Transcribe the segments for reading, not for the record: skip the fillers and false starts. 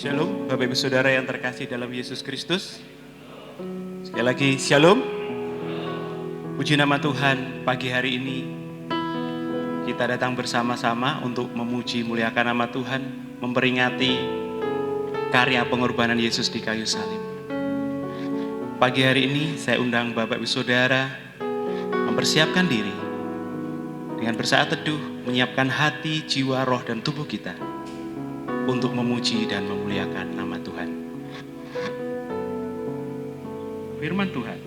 Shalom, Bapak Ibu Saudara yang terkasih dalam Yesus Kristus. Sekali lagi, Shalom. Puji nama Tuhan, pagi hari ini kita datang bersama-sama untuk memuji muliakan nama Tuhan, memperingati karya pengorbanan Yesus di kayu salib. Pagi hari ini saya undang Bapak Ibu Saudara mempersiapkan diri dengan bersaat teduh, menyiapkan hati, jiwa, roh, dan tubuh kita untuk memuji dan memuliakan nama Tuhan. Firman Tuhan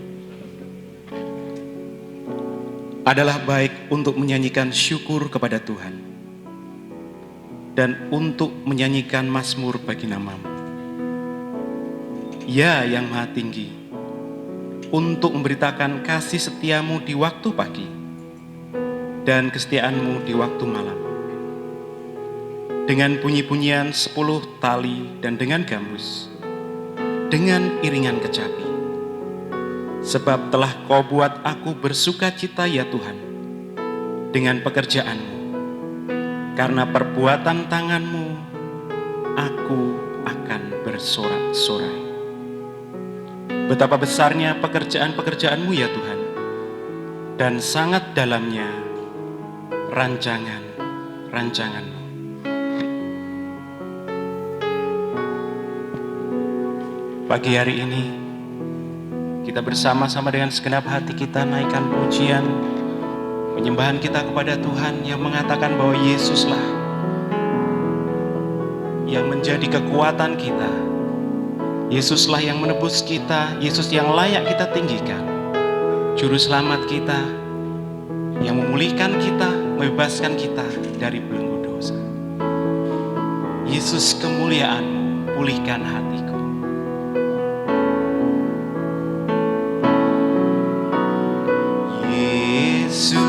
adalah baik untuk menyanyikan syukur kepada Tuhan dan untuk menyanyikan mazmur bagi nama-Mu. Ya yang Maha Tinggi, untuk memberitakan kasih setia-Mu di waktu pagi dan kesetiaan-Mu di waktu malam. Dengan bunyi-bunyian 10 tali dan dengan gambus, dengan iringan kecapi. Sebab telah Kau buat aku bersuka cita ya Tuhan, dengan pekerjaan-Mu. Karena perbuatan tangan-Mu, aku akan bersorak-sorai. Betapa besarnya pekerjaan-pekerjaan-Mu ya Tuhan, dan sangat dalamnya rancangan-rancangan-Mu. Pagi hari ini kita bersama-sama dengan segenap hati kita naikkan pujian, penyembahan kita kepada Tuhan yang mengatakan bahwa Yesuslah yang menjadi kekuatan kita. Yesuslah yang menebus kita, Yesus yang layak kita tinggikan. Juru selamat kita yang memulihkan kita, membebaskan kita dari belenggu dosa. Yesus, kemuliaan-Mu, pulihkan hatiku. Yesus,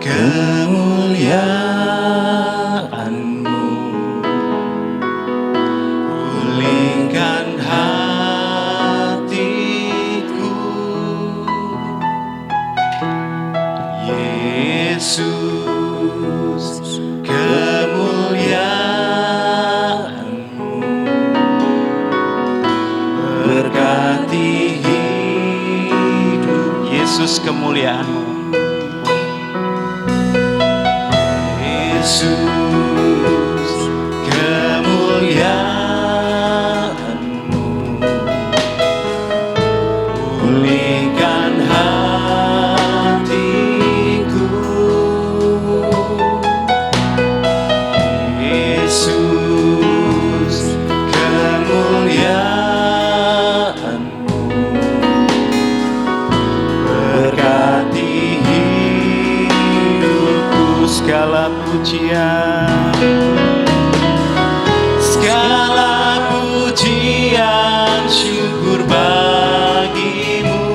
kemuliaan-Mu, pulihkan hatiku. Yesus, kemuliaan-Mu, berkati Yesus, kemuliaan-Mu. Yesus, kemuliaan-Mu, pulihkan hatiku. Yesus, kemuliaan-Mu, berkati hidupku. Segala pujian, segala pujian, syukur bagimu.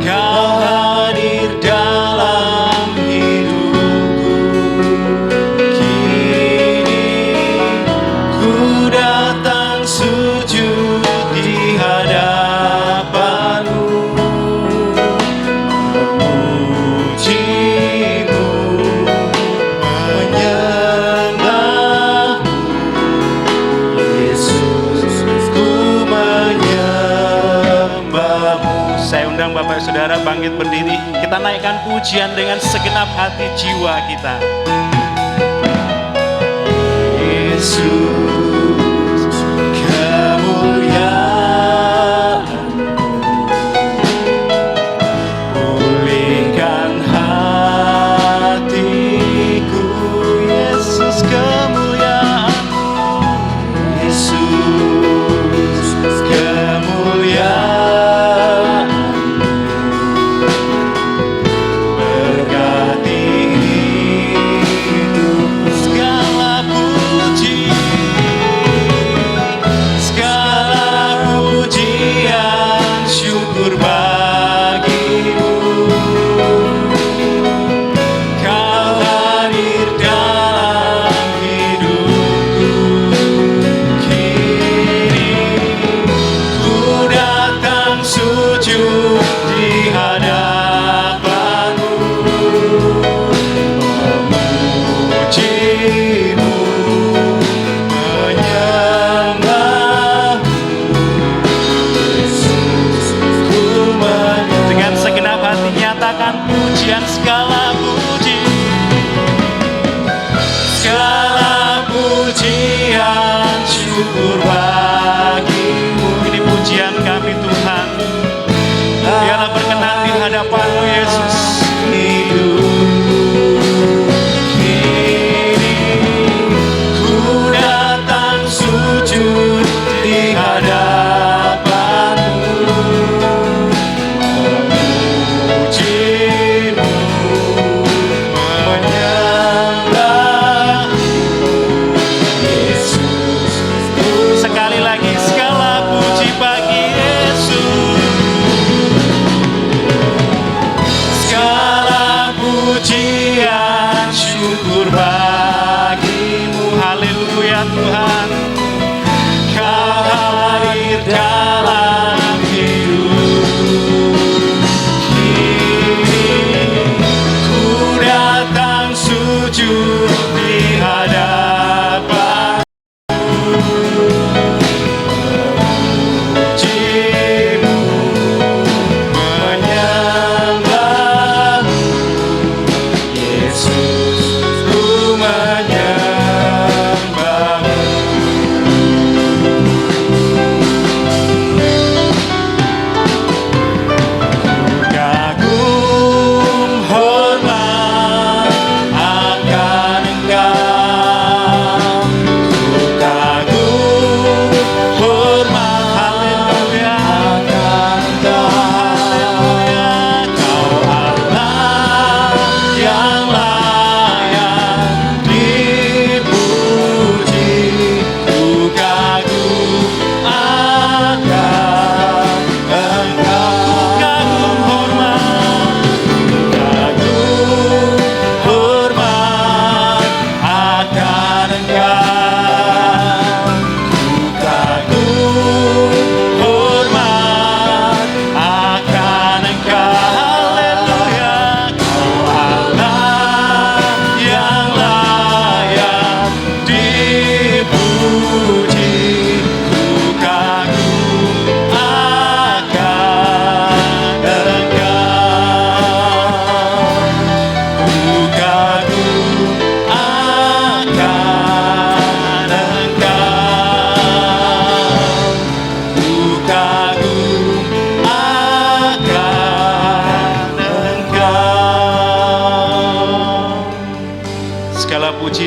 Kau hadir dalam hidupku. Kini ku datang sujud di hadapan-Mu, memuji-Mu, menyembah-Mu. Yesus, ku menyembah-Mu. Saya undang Bapak Saudara bangkit berdiri. Kita naikkan pujian dengan segenap hati jiwa kita. Yesus, kemuliaan-Mu, pulihkan hatiku. Yesus, kemuliaan-Mu. Yesus, kemuliaan-Mu, berkati hidup. Segala puji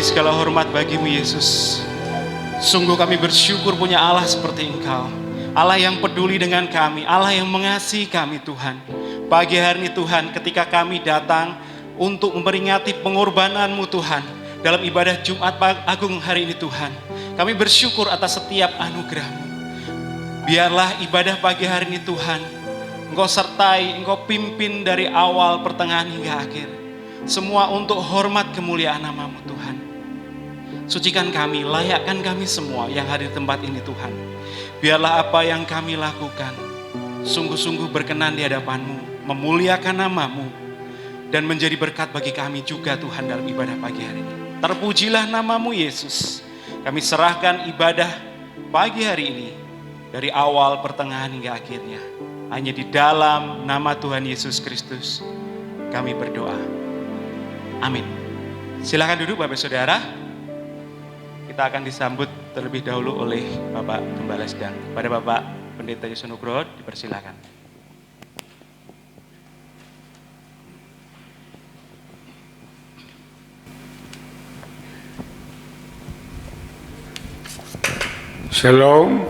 segala hormat bagimu Yesus. Sungguh kami bersyukur punya Allah seperti Engkau, Allah yang peduli dengan kami, Allah yang mengasihi kami Tuhan. Pagi hari ini Tuhan, ketika kami datang untuk memperingati pengorbananmu Tuhan, dalam ibadah Jumat Agung hari ini Tuhan, kami bersyukur atas setiap anugerah-Mu. Biarlah ibadah pagi hari ini Tuhan, Engkau sertai, Engkau pimpin dari awal, pertengahan hingga akhir. Semua untuk hormat kemuliaan nama-Mu Tuhan. Sucikan kami, layakkan kami semua yang hadir di tempat ini Tuhan. Biarlah apa yang kami lakukan sungguh-sungguh berkenan di hadapan-Mu, memuliakan nama-Mu, dan menjadi berkat bagi kami juga Tuhan dalam ibadah pagi hari ini. Terpujilah nama-Mu Yesus. Kami serahkan ibadah pagi hari ini dari awal, pertengahan hingga akhirnya. Hanya di dalam nama Tuhan Yesus Kristus kami berdoa. Amin. Silakan duduk Bapak Saudara. Kita akan disambut terlebih dahulu oleh Bapak Gembala Sedang. Pada Bapak Pendeta Yesus Nugroho dipersilakan. Shalom.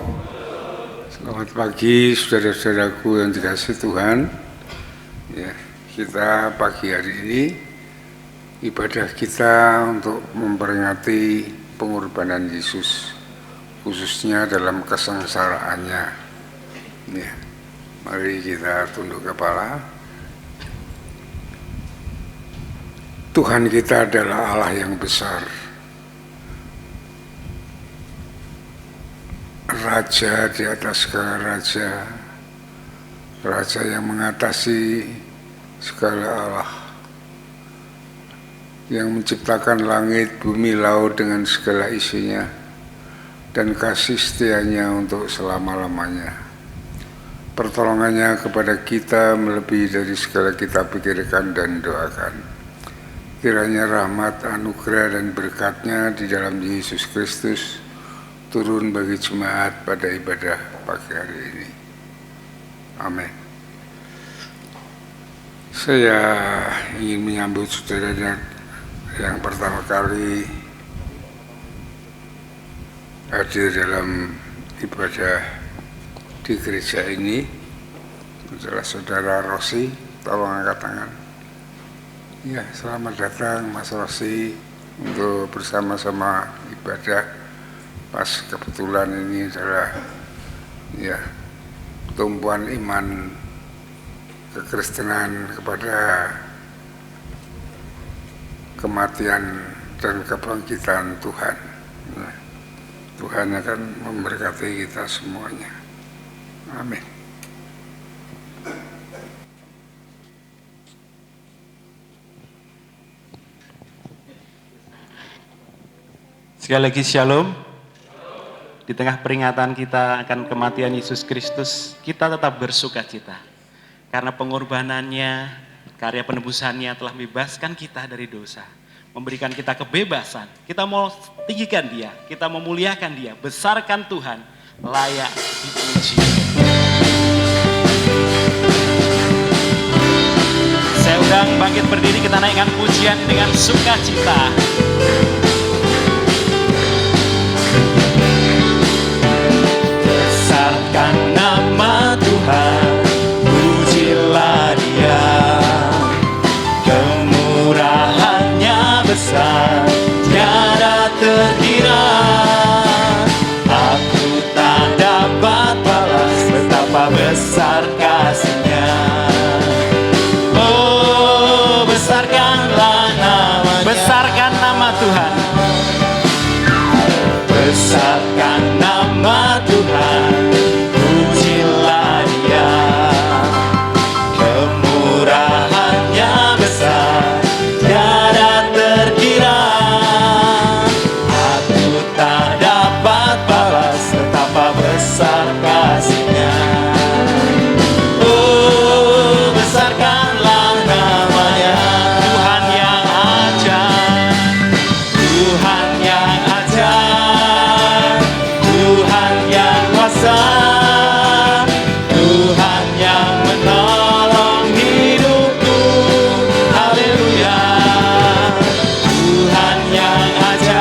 Selamat pagi saudara-saudaraku yang dikasihi Tuhan. Ya, kita pagi hari ini ibadah kita untuk memperingati pengorbanan Yesus, khususnya dalam kesengsaraannya. Ya, mari kita tunduk kepala. Tuhan kita adalah Allah yang besar, Raja di atas segala raja, Raja yang mengatasi segala Allah, yang menciptakan langit, bumi, laut dengan segala isinya, dan kasih setianya untuk selama-lamanya. Pertolongannya kepada kita melebihi dari segala kita pikirkan dan doakan. Kiranya rahmat, anugerah, dan berkatnya di dalam Yesus Kristus turun bagi jemaat pada ibadah pagi hari ini. Amin. Saya ingin menyambut saudara yang pertama kali hadir dalam ibadah di gereja ini adalah saudara Rosi. Tolong angkat tangan. Ya, selamat datang Mas Rosi untuk bersama-sama ibadah. Pas kebetulan ini adalah ya tumpuan iman kekristenan kepada kematian dan kebangkitan Tuhan. Ya, Tuhan akan memberkati kita semuanya. Amin. Sekali lagi shalom. Di tengah peringatan kita akan kematian Yesus Kristus, kita tetap bersuka cita. Karena pengorbanannya, karya penebusannya telah membebaskan kita dari dosa. Memberikan kita kebebasan. Kita mau tinggikan Dia, kita mau muliakan Dia, besarkan Tuhan, layak dipuji. Saya undang bangkit berdiri, kita naikkan pujian dengan sukacita. Nama Tuhan, pujilah Dia, kemurahannya besar, tiada terkira. Aku tak dapat balas betapa besar kasih-Nya. Oh, besarkanlah namanya, besarkan nama Tuhan, besarkan nama Tuhan. Tuhan yang ajaib,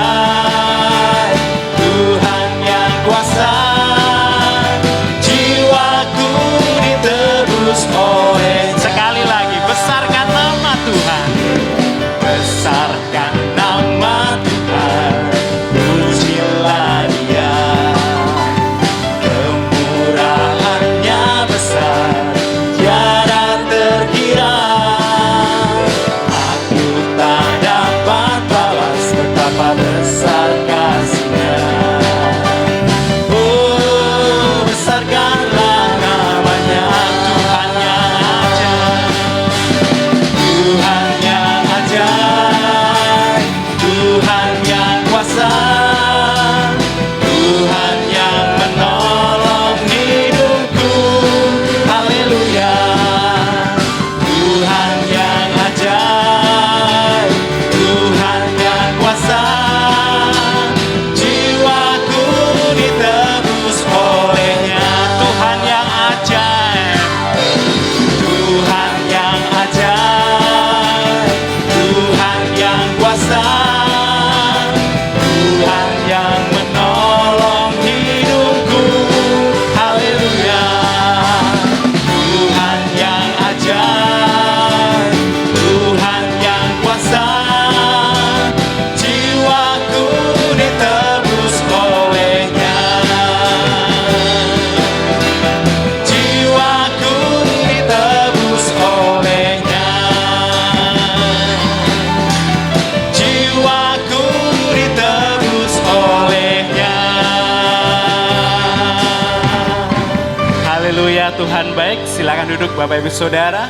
Haleluya, Tuhan baik. Silakan duduk Bapak Ibu Saudara.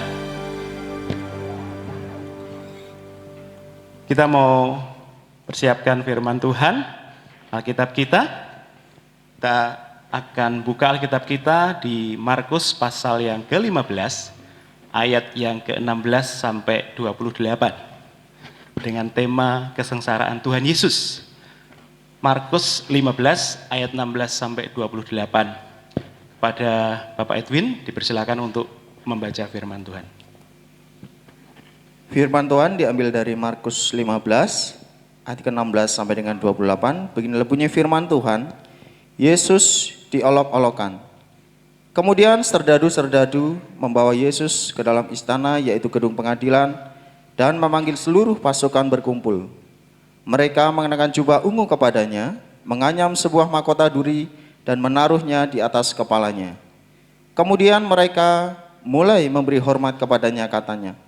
Kita mau persiapkan firman Tuhan, Alkitab kita. Kita akan buka Alkitab kita di Markus pasal yang ke-15, ayat yang ke-16 sampai 28. Dengan tema kesengsaraan Tuhan Yesus. Markus 15 ayat 16 sampai 28. Pada Bapak Edwin dipersilakan untuk membaca firman Tuhan. Firman Tuhan diambil dari Markus 15 ayat ke-16 sampai dengan 28. Beginilah bunyi firman Tuhan. Yesus diolok-olokkan. Kemudian serdadu-serdadu membawa Yesus ke dalam istana, yaitu gedung pengadilan, dan memanggil seluruh pasukan berkumpul. Mereka mengenakan jubah ungu kepadanya, menganyam sebuah mahkota duri dan menaruhnya di atas kepalanya. Kemudian mereka mulai memberi hormat kepadanya, katanya,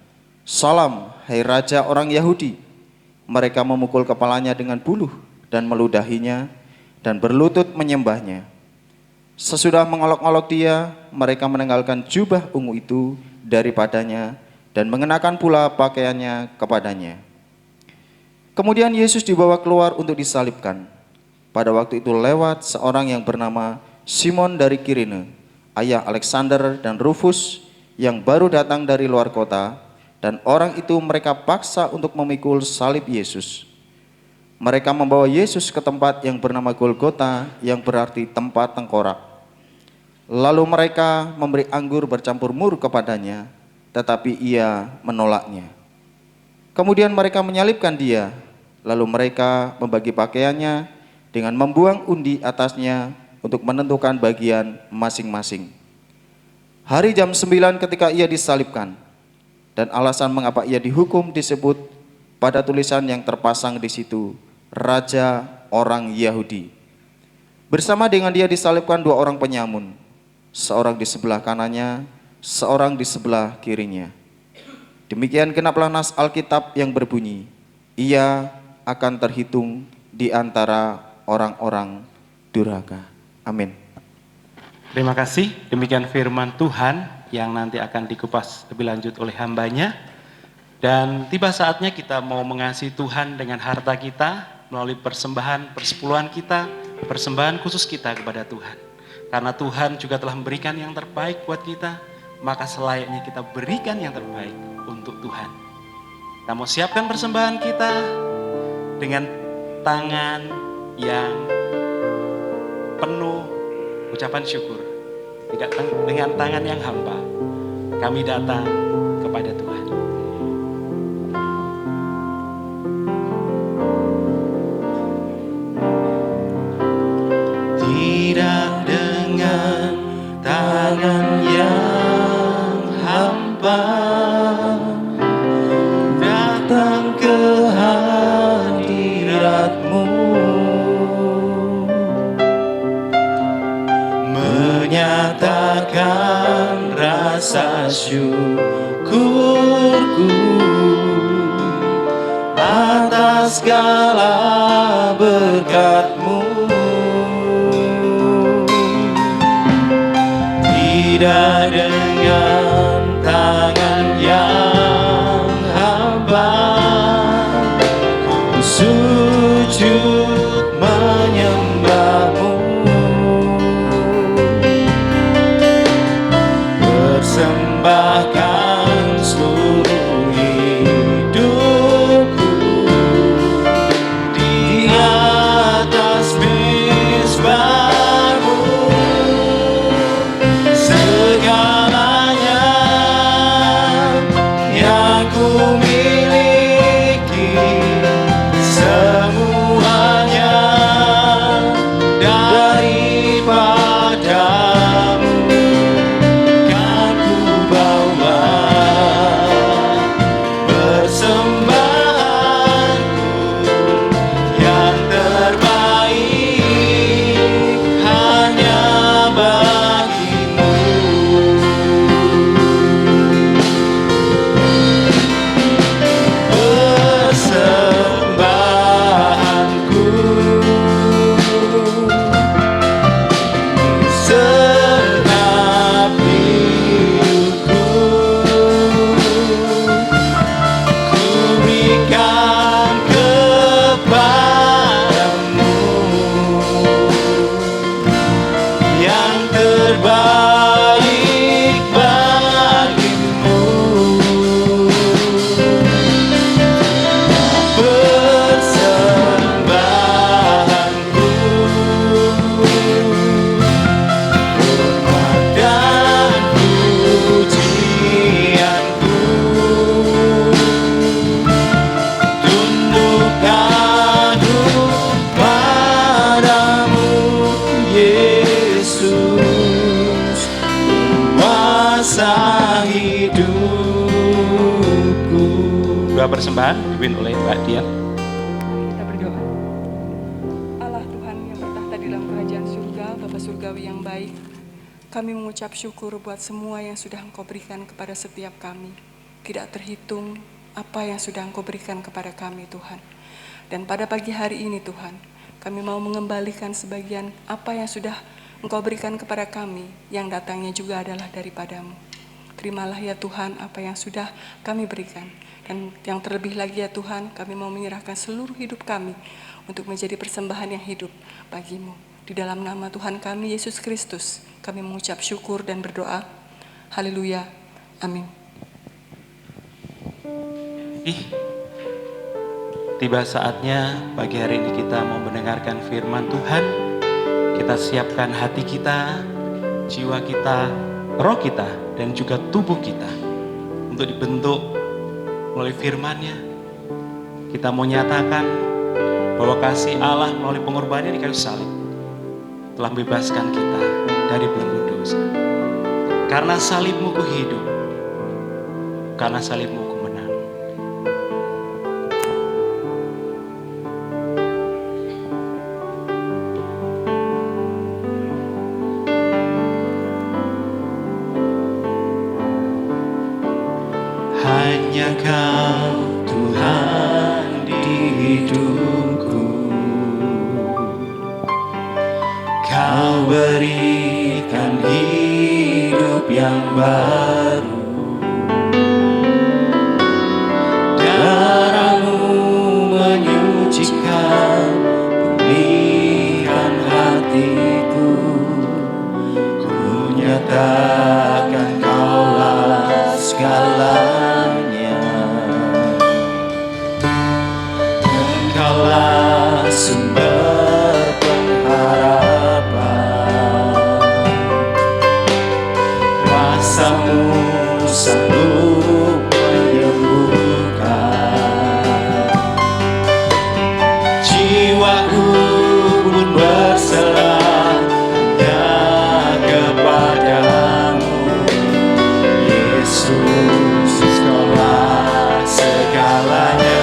"Salam, hai Raja orang Yahudi." Mereka memukul kepalanya dengan buluh dan meludahinya dan berlutut menyembahnya. Sesudah mengolok-olok dia, mereka menanggalkan jubah ungu itu daripadanya dan mengenakan pula pakaiannya kepadanya. Kemudian Yesus dibawa keluar untuk disalibkan. Pada waktu itu lewat seorang yang bernama Simon dari Kirene, ayah Alexander dan Rufus, yang baru datang dari luar kota, dan orang itu mereka paksa untuk memikul salib Yesus. Mereka membawa Yesus ke tempat yang bernama Golgota, yang berarti tempat tengkorak. Lalu mereka memberi anggur bercampur mur kepadanya, tetapi ia menolaknya. Kemudian mereka menyalibkan dia, lalu mereka membagi pakaiannya dengan membuang undi atasnya untuk menentukan bagian masing-masing. Hari jam 9 ketika ia disalibkan, dan alasan mengapa ia dihukum disebut pada tulisan yang terpasang di situ, Raja orang Yahudi. Bersama dengan dia disalibkan dua orang penyamun, seorang di sebelah kanannya, seorang di sebelah kirinya. Demikian genaplah nas Alkitab yang berbunyi, ia akan terhitung di antara orang-orang durhaka. Amin. Terima kasih. Demikian firman Tuhan yang nanti akan dikupas lebih lanjut oleh hambanya. Dan tiba saatnya kita mau mengasihi Tuhan dengan harta kita melalui persembahan persepuluhan kita, persembahan khusus kita kepada Tuhan. Karena Tuhan juga telah memberikan yang terbaik buat kita, maka selayaknya kita berikan yang terbaik untuk Tuhan. Kita mau siapkan persembahan kita dengan tangan yang penuh ucapan syukur, tidak dengan tangan yang hampa. Kami datang kepada Tuhan. Tidak dengan tangan yang hampa, datang ke hadirat-Mu, menyatakan rasa syukurku atas segala berkat-Mu. Tidak dengan tangan yang hampa, ku sujud menyembah-Mu, persembahkan seluruh hidupku di atas mezbah-Mu. Segalanya yang ku miliki rasa hidupku. Doa persembahan dipimpin oleh Mbak Dian. Kita berdoa. Allah Tuhan yang bertahta di dalam kerajaan surga, Bapa surgawi yang baik, kami mengucap syukur buat semua yang sudah Engkau berikan kepada setiap kami. Tidak terhitung apa yang sudah Engkau berikan kepada kami, Tuhan. Dan pada pagi hari ini, Tuhan, kami mau mengembalikan sebagian apa yang sudah Engkau berikan kepada kami, yang datangnya juga adalah daripada-Mu. Terimalah ya Tuhan apa yang sudah kami berikan. Dan yang terlebih lagi ya Tuhan, kami mau menyerahkan seluruh hidup kami untuk menjadi persembahan yang hidup bagi-Mu. Di dalam nama Tuhan kami, Yesus Kristus, kami mengucap syukur dan berdoa. Haleluya. Amin. Tiba saatnya pagi hari ini kita mau mendengarkan firman Tuhan. Kita siapkan hati kita, jiwa kita, roh kita, dan juga tubuh kita untuk dibentuk melalui firman-Nya. Kita mau nyatakan bahwa kasih Allah melalui pengorbanan di kayu salib telah membebaskan kita dari belenggu dosa. Karena salib-Mu ku hidup, karena salib-Mu ku menang. Hanya Kau Tuhan di hidupku, Kau berikan hidup yang baru. Darah-Mu menyucikan pemilihan hatiku. Ku nyatakan Kaulah segalanya. Engkaulah sumber pengharapan. Kuasa-Mu sanggup menyembuhkan. Jiwaku pun berserah hanya kepada-Mu. Yesus, Kaulah segalanya.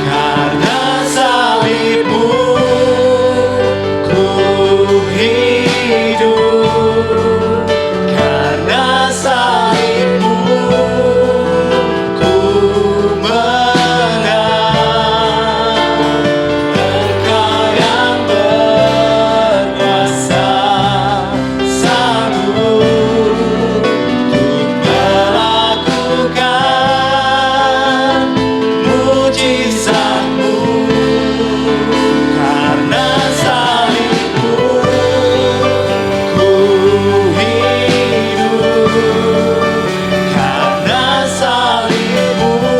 Karena salib-Mu ku hidup. Karena salib-Mu ku menang. Engkau yang berkuasa sanggup untuk melakukan mujizat-Mu. Karena salib-Mu ku hidup. Karena salib-Mu ku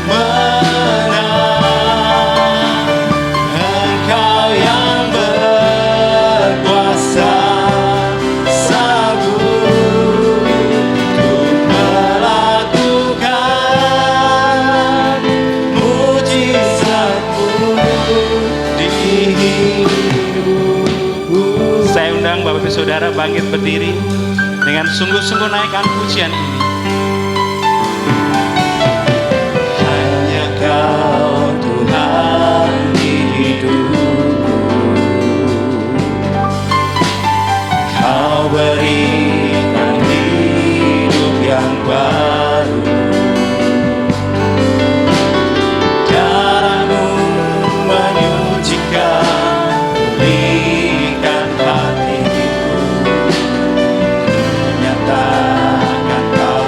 menang. Engkau yang berkuasa sanggup untuk melakukan mujizat-Mu di hidupku. Saya undang Bapak Ibu Saudara bangkit berdiri dengan sungguh-sungguh naikkan pujian ini. Hanya Kau Tuhan di hidupku, Kau berikan hidup yang baru. Darah-Mu menyucikan pulihkan hatiku. Ku nyatakan Kau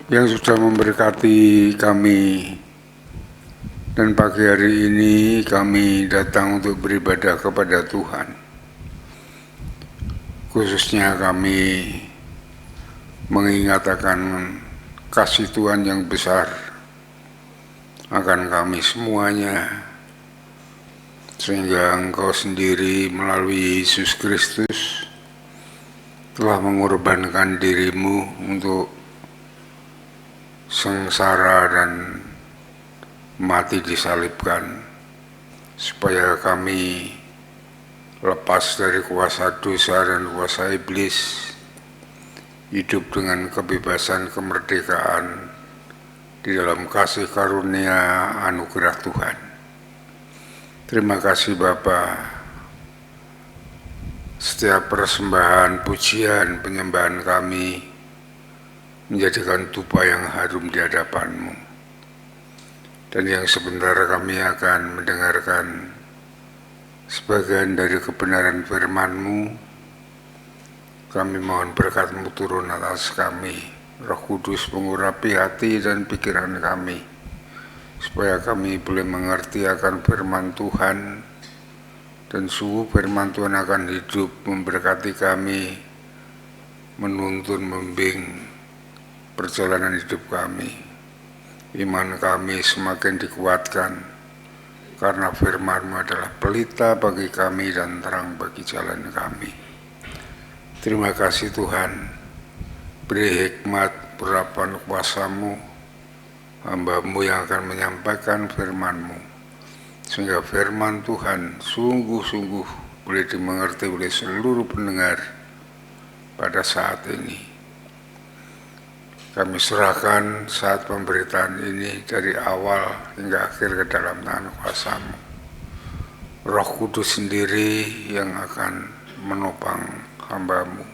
yang sudah memberkati kami. Dan pagi hari ini kami datang untuk beribadah kepada Tuhan. Khususnya kami mengingat akan kasih Tuhan yang besar akan kami semuanya, sehingga Engkau sendiri melalui Yesus Kristus telah mengorbankan dirimu untuk sengsara dan mati disalibkan, supaya kami lepas dari kuasa dosa dan kuasa iblis, hidup dengan kebebasan kemerdekaan di dalam kasih karunia anugerah Tuhan. Terima kasih Bapa. Setiap persembahan, pujian, penyembahan kami menjadikan tupa yang harum di hadapan-Mu. Dan yang sebentar kami akan mendengarkan sebagian dari kebenaran firman-Mu. Kami mohon berkat-Mu turun atas kami. Roh Kudus mengurapi hati dan pikiran kami, supaya kami boleh mengerti akan firman Tuhan. Dan sungguh firman Tuhan akan hidup memberkati kami, menuntun, membimbing perjalanan hidup kami. Iman kami semakin dikuatkan, karena firman-Mu adalah pelita bagi kami dan terang bagi jalan kami. Terima kasih Tuhan, beri hikmat urapan kuasa-Mu, hamba-Mu yang akan menyampaikan firman-Mu, sehingga firman Tuhan sungguh-sungguh boleh dimengerti oleh seluruh pendengar pada saat ini. Kami serahkan saat pemberitaan ini dari awal hingga akhir ke dalam tangan kuasa-Mu. Roh Kudus sendiri yang akan menopang hamba-Mu,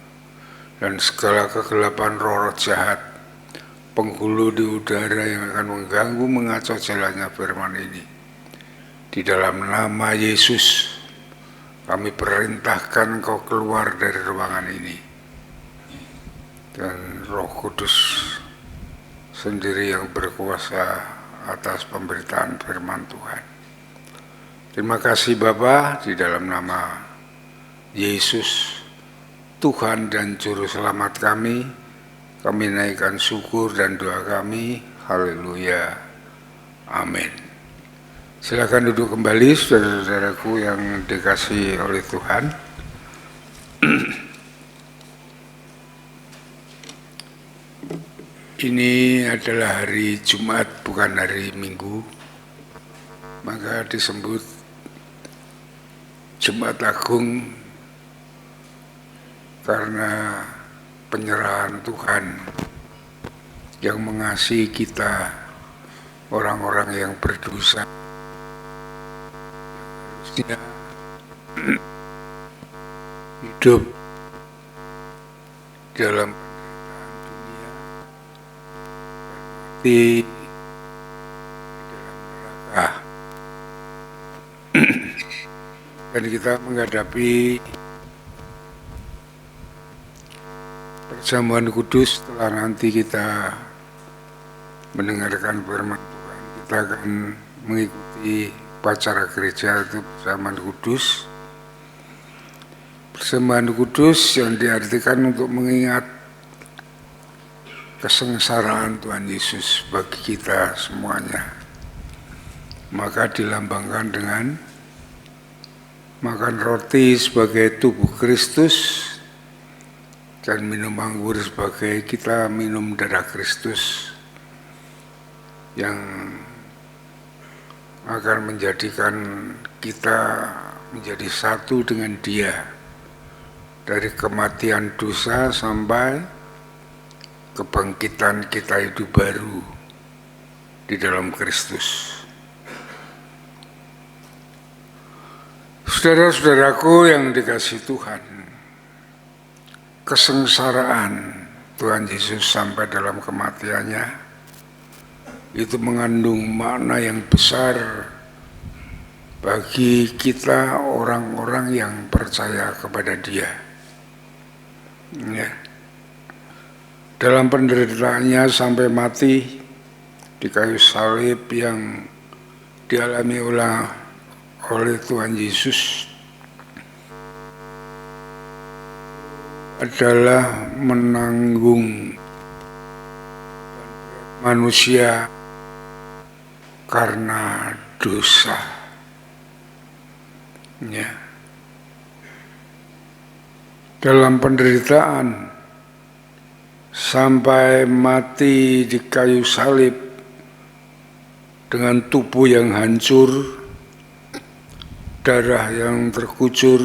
dan segala kegelapan roh jahat, penghulu di udara yang akan mengganggu, mengacau jalannya firman ini. Di dalam nama Yesus, kami perintahkan Engkau keluar dari ruangan ini. Dan Roh Kudus sendiri yang berkuasa atas pemberitaan firman Tuhan. Terima kasih Bapa, di dalam nama Yesus, Tuhan dan Juru Selamat kami naikkan syukur dan doa kami. Haleluya. Amin. Silakan duduk kembali saudara-saudaraku yang dikasihi oleh Tuhan. Ini adalah hari Jumat, bukan hari Minggu, maka disebut Jumat Agung karena penyerahan Tuhan yang mengasihi kita, orang-orang yang berdosa, hidup dalam di dalam neraka. Dan kita menghadapi perjamuan kudus. Setelah nanti kita mendengarkan firman Tuhan, kita akan mengikuti upacara gereja, itu perjamuan kudus. Persembahan kudus yang diartikan untuk mengingat kesengsaraan Tuhan Yesus bagi kita semuanya. Maka dilambangkan dengan makan roti sebagai tubuh Kristus dan minum anggur sebagai kita minum darah Kristus, yang akan menjadikan kita menjadi satu dengan Dia, dari kematian dosa sampai kebangkitan kita hidup baru di dalam Kristus. Saudara-saudaraku yang dikasihi Tuhan, kesengsaraan Tuhan Yesus sampai dalam kematiannya itu mengandung makna yang besar bagi kita orang-orang yang percaya kepada Dia. Ya. dalam penderitaannya sampai mati di kayu salib yang dialami oleh Tuhan Yesus adalah menanggung manusia karena dosa. Ya. Dalam penderitaan sampai mati di kayu salib dengan tubuh yang hancur, darah yang terkucur,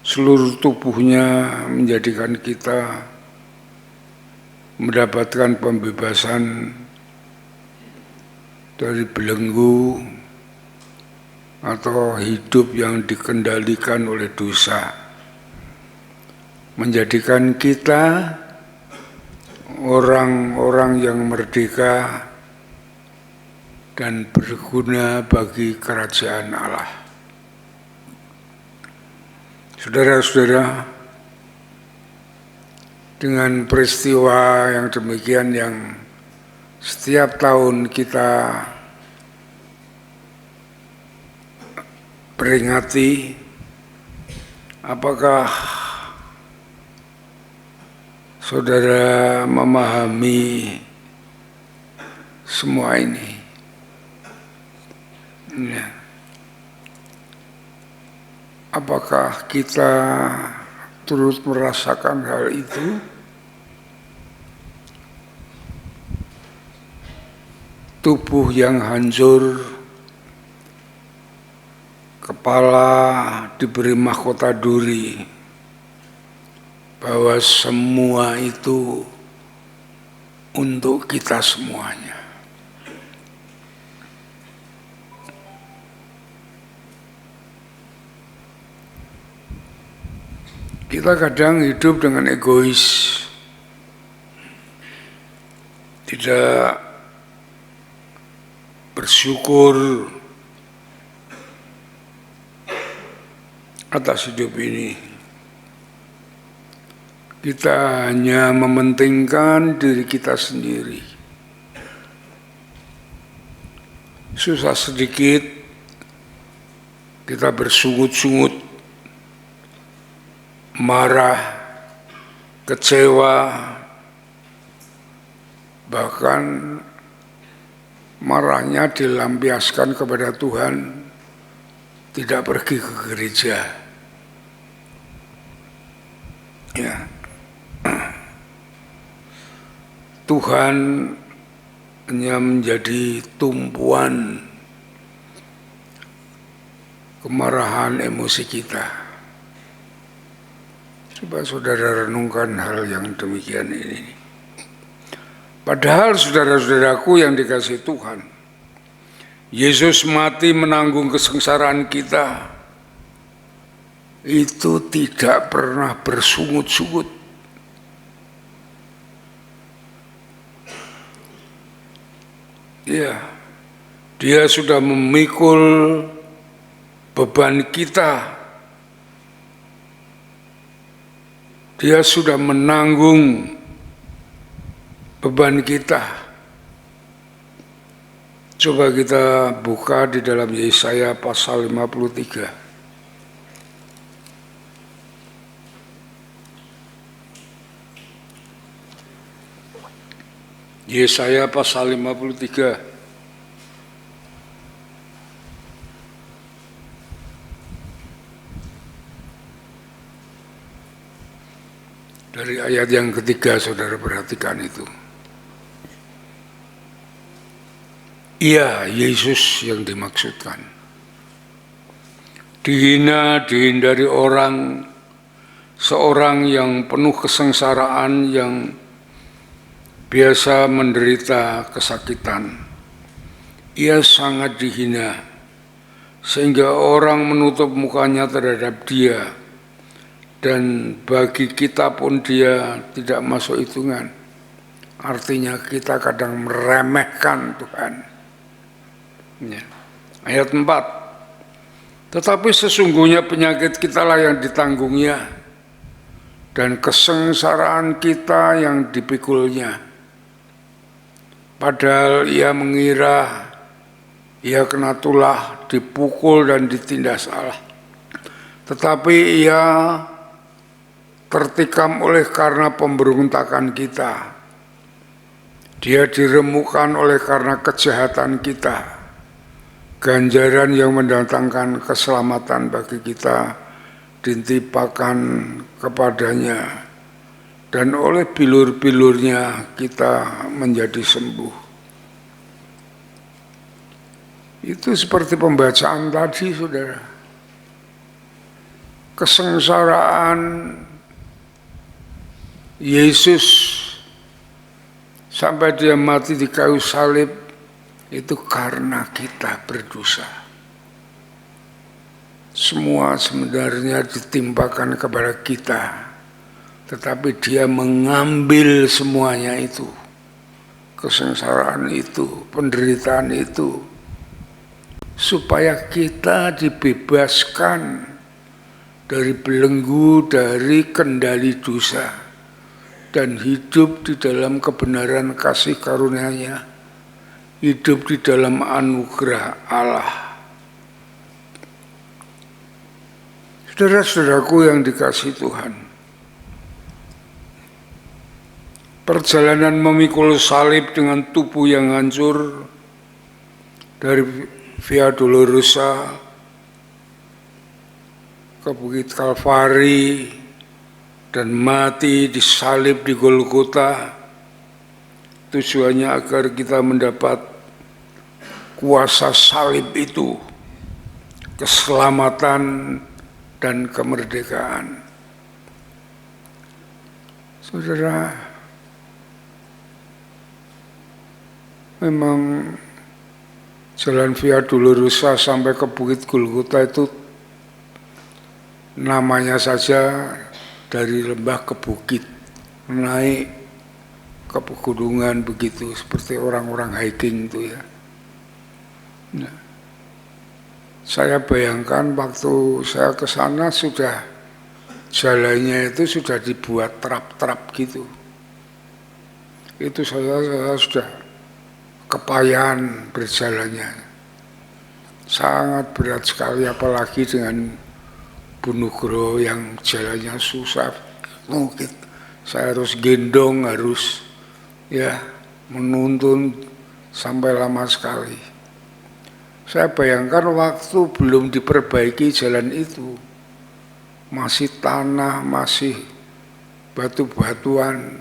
seluruh tubuhnya menjadikan kita mendapatkan pembebasan dari belenggu atau hidup yang dikendalikan oleh dosa, menjadikan kita orang-orang yang merdeka dan berguna bagi kerajaan Allah. Saudara-saudara, dengan peristiwa yang demikian yang setiap tahun kita peringati, apakah saudara memahami semua ini? Ya. Apakah kita turut merasakan hal itu? Tubuh yang hancur, kepala diberi mahkota duri, bahwa semua itu untuk kita semuanya. Kita kadang hidup dengan egois, tidak bersyukur atas hidup ini. Kita hanya mementingkan diri kita sendiri. Susah sedikit kita bersungut-sungut, marah, kecewa, bahkan marahnya dilampiaskan kepada Tuhan, tidak pergi ke gereja. Ya. Tuhan hanya menjadi tumpuan kemarahan emosi kita. Coba saudara renungkan hal yang demikian ini. Padahal saudara-saudaraku yang dikasihi Tuhan, Yesus mati menanggung kesengsaraan kita, itu tidak pernah bersungut-sungut. Ya, dia sudah memikul beban kita. Dia sudah menanggung beban kita. Coba kita buka di dalam Yesaya pasal 53. Yesaya pasal 53. Dari ayat yang ketiga, saudara perhatikan itu. Iya, Yesus yang dimaksudkan. Dihina, dihindari orang, seorang yang penuh kesengsaraan, yang biasa menderita kesakitan. Ia sangat dihina, sehingga orang menutup mukanya terhadap dia, dan bagi kita pun dia tidak masuk hitungan. Artinya kita kadang meremehkan Tuhan. Ya. Ayat 4. Tetapi sesungguhnya penyakit kitalah yang ditanggungnya, dan kesengsaraan kita yang dipikulnya. Padahal ia mengira ia kena tulah, dipukul dan ditindas Allah. Tetapi ia tertikam oleh karena pemberontakan kita. Dia diremukkan oleh karena kejahatan kita. Ganjaran yang mendatangkan keselamatan bagi kita ditimpakan kepadanya. Dan oleh bilur-bilurnya kita menjadi sembuh. Itu seperti pembacaan tadi, saudara. Kesengsaraan Yesus sampai dia mati di kayu salib itu karena kita berdosa. Semua sebenarnya ditimpakan kepada kita. Tetapi dia mengambil semuanya itu, kesengsaraan itu, penderitaan itu, supaya kita dibebaskan dari belenggu, dari kendali dosa, dan hidup di dalam kebenaran kasih karunia-Nya, hidup di dalam anugerah Allah. Saudara-saudaraku yang dikasihi Tuhan, perjalanan memikul salib dengan tubuh yang hancur dari Via Dolorosa ke Bukit Kalvari dan mati disalib di Golgota, tujuannya agar kita mendapat kuasa salib itu, keselamatan dan kemerdekaan. Saudara, memang jalan Via Dolorosa sampai ke Bukit Golgota itu namanya saja dari lembah ke bukit, naik ke pegunungan begitu, seperti orang-orang hiking itu ya. Nah, saya bayangkan waktu saya ke sana sudah jalannya itu sudah dibuat trap-trap gitu. Itu saya sudah kepayahan berjalannya, sangat berat sekali, apalagi dengan Bunugro yang jalannya susah. Mungkin saya harus gendong, harus ya menuntun sampai lama sekali. Saya bayangkan waktu belum diperbaiki jalan itu, masih tanah, masih batu-batuan,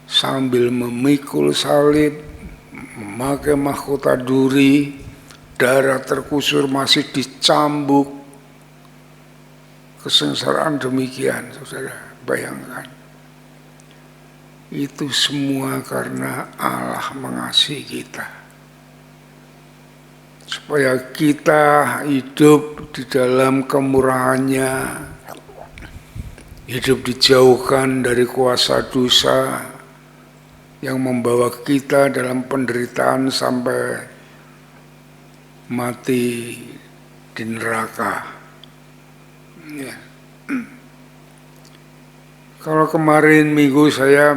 sambil memikul salib, memakai mahkota duri, darah terkusur masih dicambuk. Kesengsaraan demikian, saudara, bayangkan. Itu semua karena Allah mengasihi kita, supaya kita hidup di dalam kemurahan-Nya, hidup dijauhkan dari kuasa dosa yang membawa kita dalam penderitaan sampai mati di neraka. Ya. Kalau kemarin minggu saya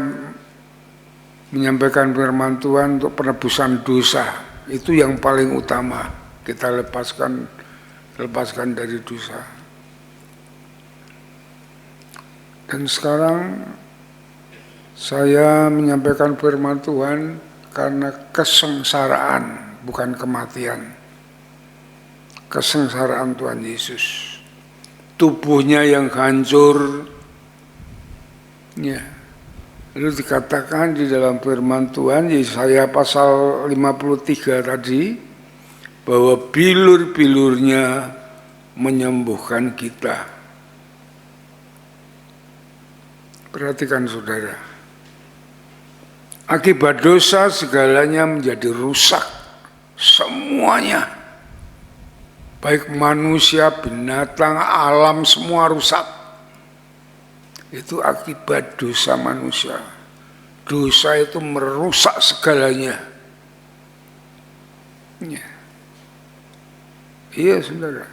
menyampaikan firman Tuhan untuk penebusan dosa, itu yang paling utama, kita lepaskan dari dosa. Dan sekarang saya menyampaikan firman Tuhan karena kesengsaraan, bukan kematian. Kesengsaraan Tuhan Yesus, tubuhnya yang hancur, ya. Lalu dikatakan di dalam firman Tuhan Yesaya pasal 53 tadi, bahwa bilur-bilurnya menyembuhkan kita. Perhatikan saudara, akibat dosa segalanya menjadi rusak, semuanya, baik manusia, binatang, alam, semua rusak. Itu akibat dosa manusia. Dosa itu merusak segalanya. Ya. Iya saudara.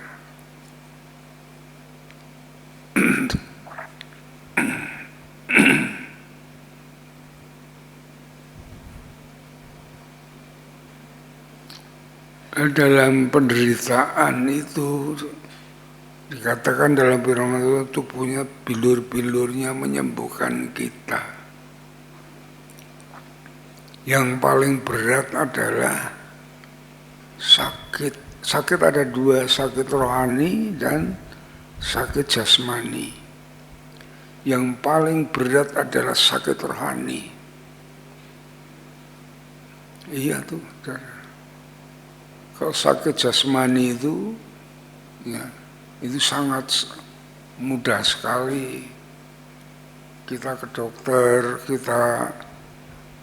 dalam penderitaan itu dikatakan dalam firman Tuhan, tubuhnya bilur-bilurnya menyembuhkan kita. Yang paling berat adalah sakit. Sakit ada dua, sakit rohani dan sakit jasmani. Yang paling berat adalah sakit rohani. Iya tuh, kalau sakit jasmani itu, ya, itu sangat mudah sekali. Kita ke dokter, kita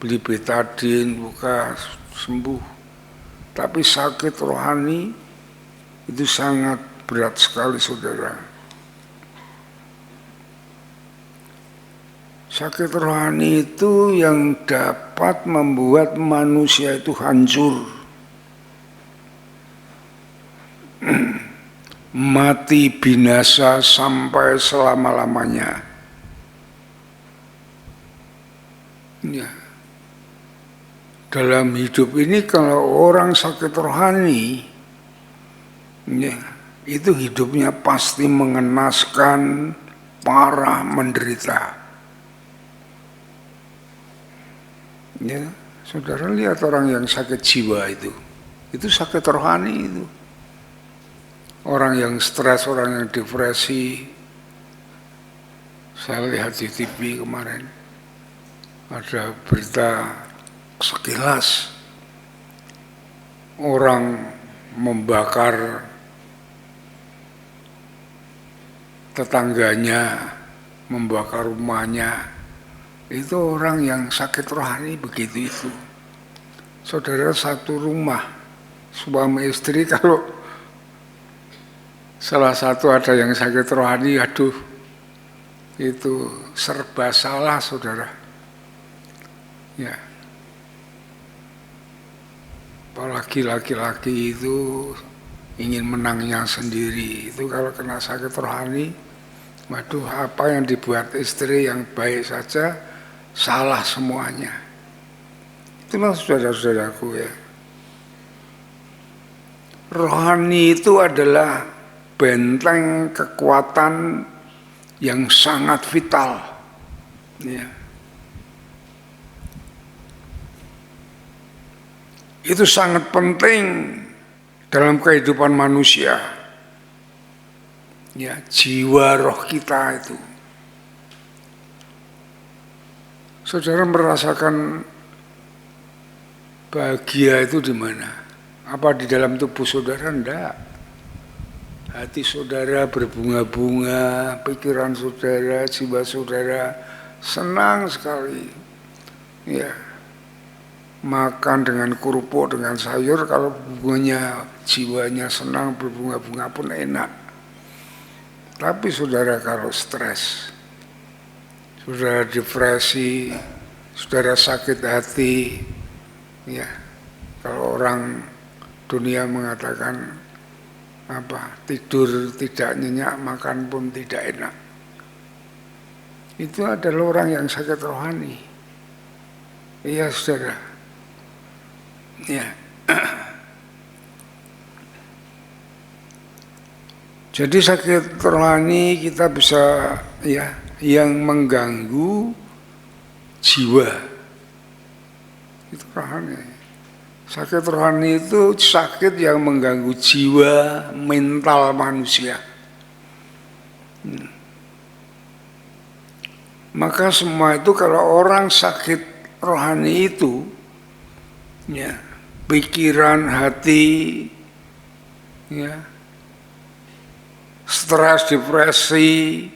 beli betadin, buka, sembuh. Tapi sakit rohani itu sangat berat sekali, saudara. Sakit rohani itu yang dapat membuat manusia itu hancur, mati binasa sampai selama-lamanya. Ya. Dalam hidup ini kalau orang sakit rohani, ya, itu hidupnya pasti mengenaskan, parah, menderita. Ya, saudara lihat orang yang sakit jiwa itu sakit rohani itu. Orang yang stres, orang yang depresi. Saya lihat di TV kemarin, ada berita sekilas orang membakar tetangganya, membakar rumahnya. Itu orang yang sakit rohani begitu itu. Saudara, satu rumah, suami istri, kalau salah satu ada yang sakit rohani, aduh, itu serba salah, saudara. Ya. Apalagi laki-laki itu ingin menangnya sendiri. Itu kalau kena sakit rohani, waduh, apa yang dibuat istri yang baik saja salah semuanya. Itulah saudara-saudaraku ya. Rohani itu adalah benteng kekuatan yang sangat vital. Ya. Itu sangat penting dalam kehidupan manusia. Ya, jiwa roh kita itu. Saudara merasakan bahagia itu di mana? Apa di dalam tubuh saudara? Enggak. Hati saudara berbunga-bunga, pikiran saudara, jiwa saudara senang sekali. Ya. Makan dengan kerupuk, dengan sayur, kalau bunganya, jiwanya senang, berbunga-bunga pun enak. Tapi saudara kalau stres, saudara depresi, saudara sakit hati, ya, kalau orang dunia mengatakan apa, tidur tidak nyenyak, makan pun tidak enak. Itu adalah orang yang sakit rohani. Iya saudara. Ya. Jadi sakit rohani kita bisa, ya, yang mengganggu jiwa. Itu rohani. Sakit rohani itu sakit yang mengganggu jiwa, mental manusia. Maka semua itu kalau orang sakit rohani itu, ya, pikiran, hati, ya, stres, depresi,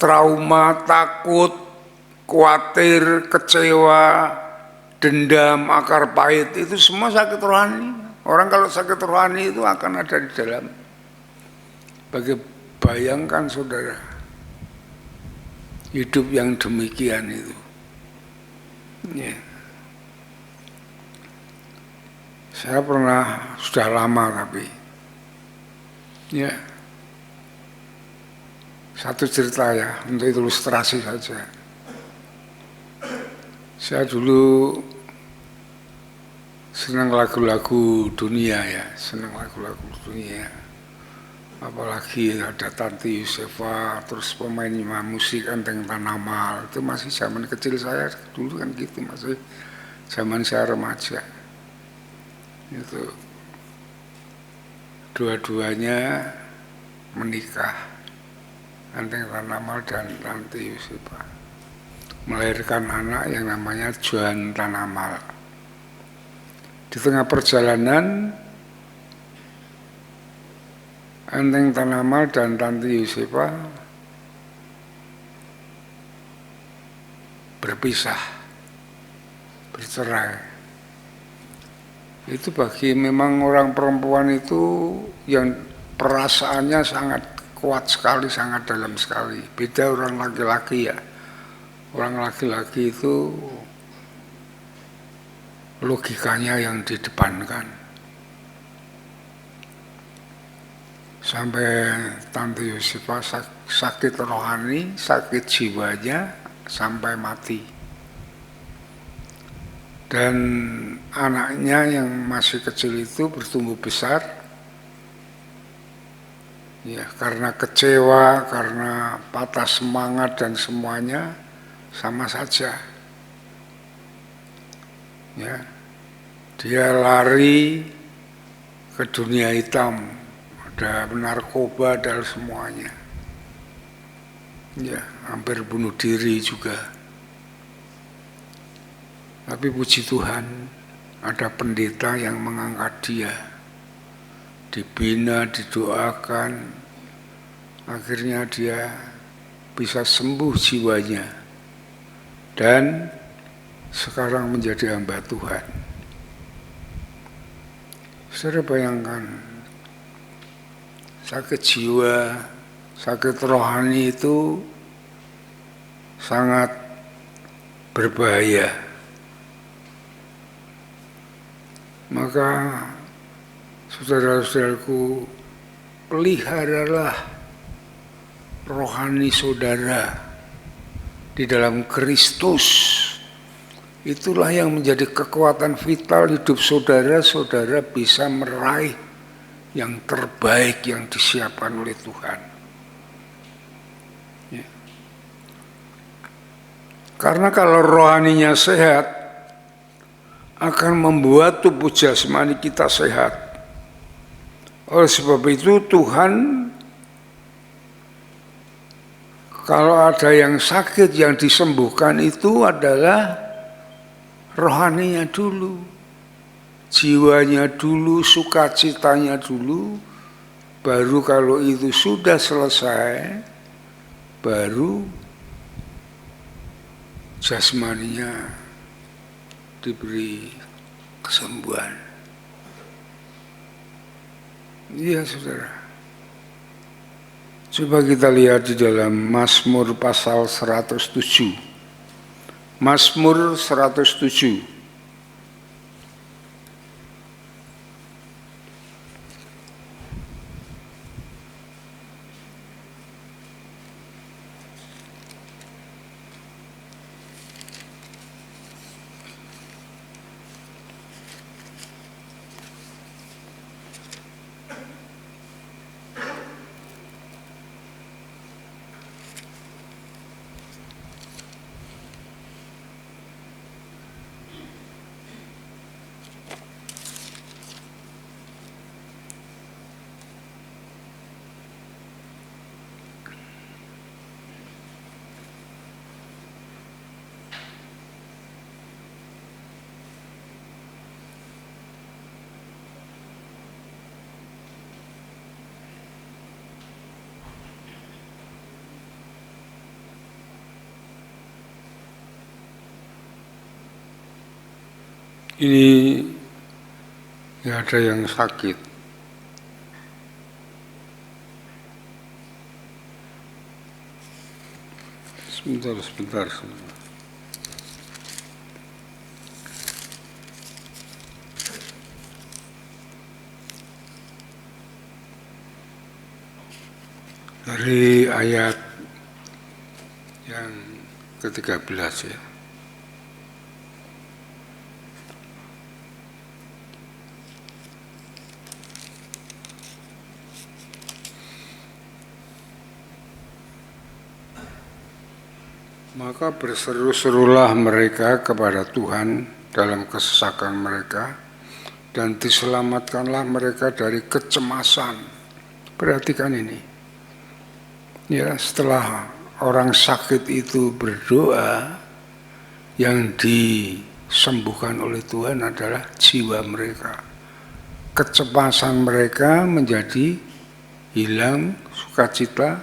trauma, takut, khawatir, kecewa, dendam, akar pahit, itu semua sakit rohani. Orang kalau sakit rohani itu akan ada di dalam. Bayangkan saudara, hidup yang demikian itu. Ya. Saya pernah, sudah lama tapi, ya, satu cerita ya, untuk ilustrasi saja. Saya dulu senang lagu-lagu dunia ya, senang lagu-lagu dunia. Apalagi ada Tanti Yusefa, terus pemain musik Enteng Tanamal, itu masih zaman kecil saya dulu kan gitu, masih zaman saya remaja. Itu dua-duanya menikah, Enteng Tanamal dan Tanti Yusefa, melahirkan anak yang namanya Johan Tanamal. Di tengah perjalanan Enteng Tanamal dan Tanti Yusefa berpisah, bercerai. Itu bagi memang orang perempuan itu yang perasaannya sangat kuat sekali, sangat dalam sekali. Beda orang laki-laki ya. Orang laki-laki itu logikanya yang didepankan. Sampai Tante Yusefa sakit rohani, sakit jiwanya sampai mati. Dan anaknya yang masih kecil itu bertumbuh besar, ya karena kecewa, karena patah semangat dan semuanya sama saja. Ya, dia lari ke dunia hitam. Ada narkoba dan semuanya. Ya, hampir bunuh diri juga. Tapi puji Tuhan, ada pendeta yang mengangkat dia. Dibina, didoakan. Akhirnya dia bisa sembuh jiwanya. Dan sekarang menjadi hamba Tuhan. Saudara bayangkan, sakit jiwa, sakit rohani itu sangat berbahaya. Maka saudara-saudaraku, peliharalah rohani saudara di dalam Kristus. Itulah yang menjadi kekuatan vital hidup saudara. Saudara bisa meraih yang terbaik yang disiapkan oleh Tuhan. Ya. Karena kalau rohaninya sehat, akan membuat tubuh jasmani kita sehat. Oleh sebab itu Tuhan, kalau ada yang sakit yang disembuhkan itu adalah rohaninya dulu. Jiwanya dulu, sukacitanya dulu, baru kalau itu sudah selesai, baru jasmaninya diberi kesembuhan. Iya saudara. Coba kita lihat di dalam Mazmur pasal 107. Mazmur 107. Ini ya ada yang sakit. Sebentar. Dari ayat yang ke-13 ya. Maka berseru-serulah mereka kepada Tuhan dalam kesesakan mereka, dan diselamatkanlah mereka dari kecemasan. Perhatikan ini. Ya, setelah orang sakit itu berdoa, yang disembuhkan oleh Tuhan adalah jiwa mereka. Kecemasan mereka menjadi hilang, sukacita,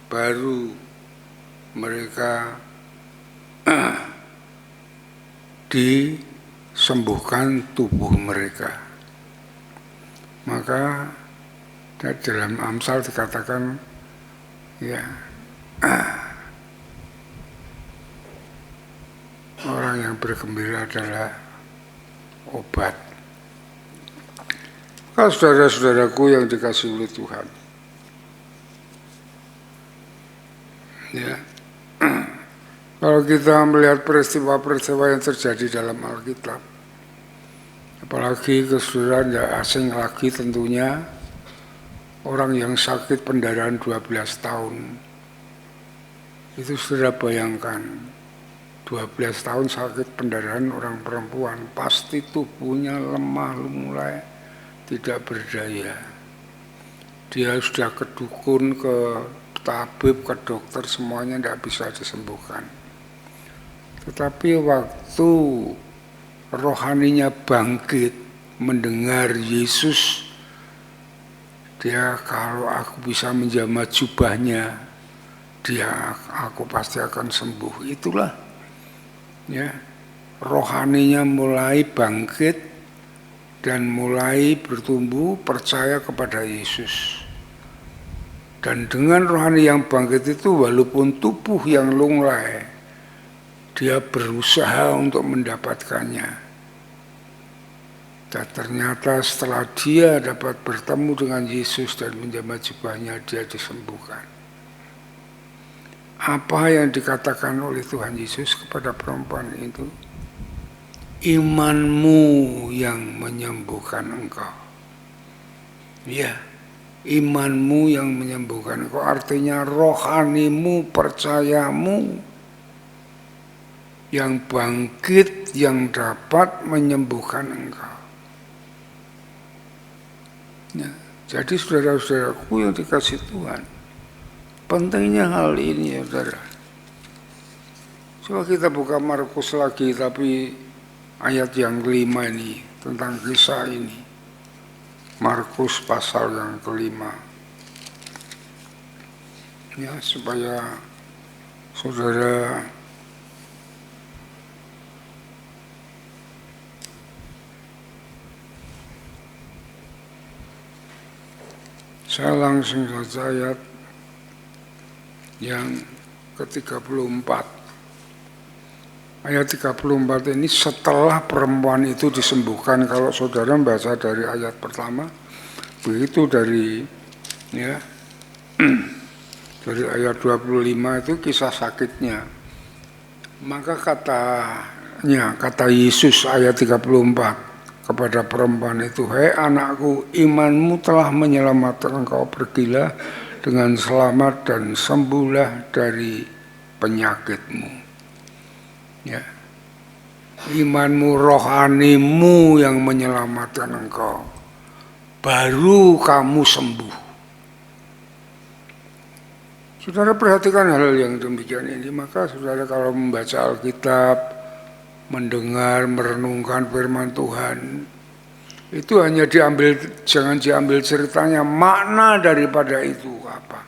baru mereka disembuhkan tubuh mereka. Maka dalam Amsal dikatakan, ya, orang yang bergembira adalah obat. Kalau saudara-saudaraku yang dikasihi oleh Tuhan, ya, kalau kita melihat peristiwa-peristiwa yang terjadi dalam Alkitab, apalagi kesulitan tidak asing lagi tentunya orang yang sakit pendarahan 12 tahun. Itu sudah bayangkan, 12 tahun sakit pendarahan orang perempuan, pasti tubuhnya lemah, mulai tidak berdaya. Dia sudah ke dukun, ke tabib, ke dokter, semuanya tidak bisa disembuhkan. Tetapi waktu rohaninya bangkit, mendengar Yesus, dia, kalau aku bisa menjamah jubahnya, aku pasti akan sembuh. Itulah, ya, rohaninya mulai bangkit dan mulai bertumbuh percaya kepada Yesus. Dan dengan rohani yang bangkit itu, walaupun tubuh yang lunglai, dia berusaha untuk mendapatkannya. Dan ternyata setelah dia dapat bertemu dengan Yesus dan menjamah jubahnya, dia disembuhkan. Apa yang dikatakan oleh Tuhan Yesus kepada perempuan itu? Imanmu yang menyembuhkan engkau. Ya, imanmu yang menyembuhkan engkau, artinya rohanimu, percayamu yang bangkit, yang dapat menyembuhkan engkau. Ya, jadi saudara-saudaraku yang dikasih Tuhan, pentingnya hal ini, ya saudara. Coba kita buka Markus lagi, tapi ayat yang kelima ini, tentang kisah ini. Markus pasal yang kelima. Ya, supaya saudara saya langsung saja ayat yang ke-34. Ayat 34 ini setelah perempuan itu disembuhkan. Kalau saudara membaca dari ayat pertama, begitu dari, ya, dari ayat 25 itu kisah sakitnya. Maka kata Yesus ayat 34 kepada perempuan itu, "Hei anakku, imanmu telah menyelamatkan engkau, pergilah dengan selamat dan sembuhlah dari penyakitmu." Ya, imanmu, rohanimu yang menyelamatkan engkau, baru kamu sembuh. Saudara perhatikan hal yang demikian ini, maka saudara kalau membaca Alkitab, mendengar, merenungkan firman Tuhan, itu hanya jangan diambil ceritanya, makna daripada itu apa?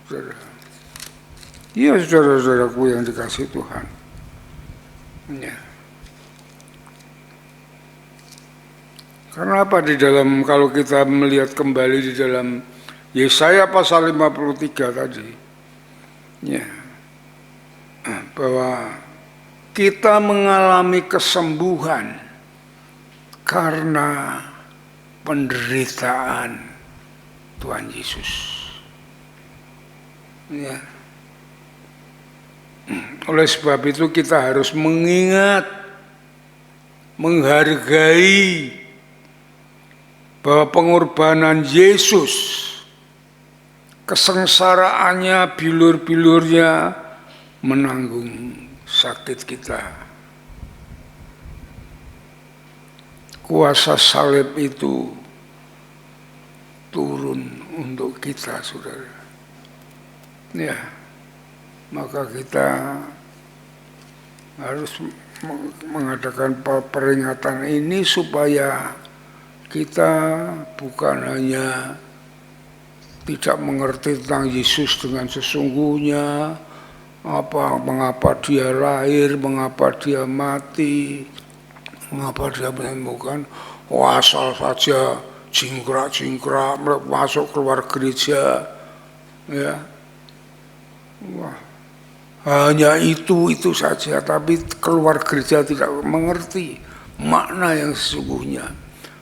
Saudara. Iya, saudara-saudaraku yang dikasih Tuhan. Ya. Karena apa, di dalam, kalau kita melihat kembali di dalam Yesaya pasal 53 tadi, ya, bahwa kita mengalami kesembuhan karena penderitaan Tuhan Yesus. Ya. Oleh sebab itu kita harus mengingat, menghargai bahwa pengorbanan Yesus, kesengsaraannya, bilur-bilurnya, menanggung sakit kita. Kuasa salib itu turun untuk kita, saudara. Ya, maka kita harus mengadakan peringatan ini supaya kita bukan hanya tidak mengerti tentang Yesus dengan sesungguhnya, mengapa dia lahir, mengapa dia mati, mengapa dia menemukan, asal saja jingkrak-jingkrak masuk keluar gereja, ya. Wah, hanya itu saja, tapi keluar gereja tidak mengerti makna yang sesungguhnya.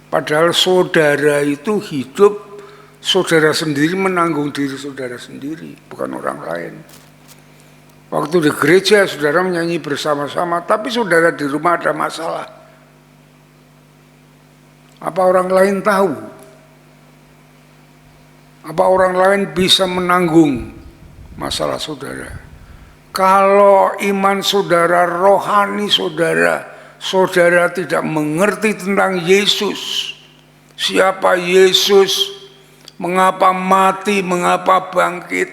Padahal saudara itu hidup, saudara sendiri menanggung diri saudara sendiri, bukan orang lain. Waktu di gereja saudara menyanyi bersama-sama, tapi saudara di rumah ada masalah. Apa orang lain tahu? Apa orang lain bisa menanggung masalah saudara? Kalau iman saudara, rohani saudara, saudara tidak mengerti tentang Yesus, siapa Yesus, mengapa mati, mengapa bangkit,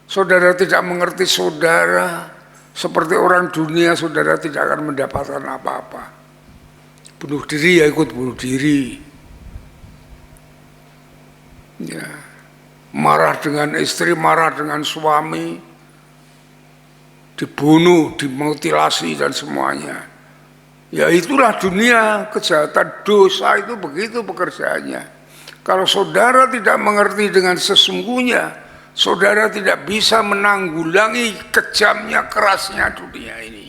saudara tidak mengerti saudara, seperti orang dunia, saudara tidak akan mendapatkan apa-apa. Bunuh diri ya ikut bunuh diri, ya. Marah dengan istri, marah dengan suami, dibunuh, dimutilasi dan semuanya. Ya itulah dunia, kejahatan, dosa itu begitu pekerjaannya. Kalau saudara tidak mengerti dengan sesungguhnya, saudara tidak bisa menanggulangi kejamnya, kerasnya dunia ini.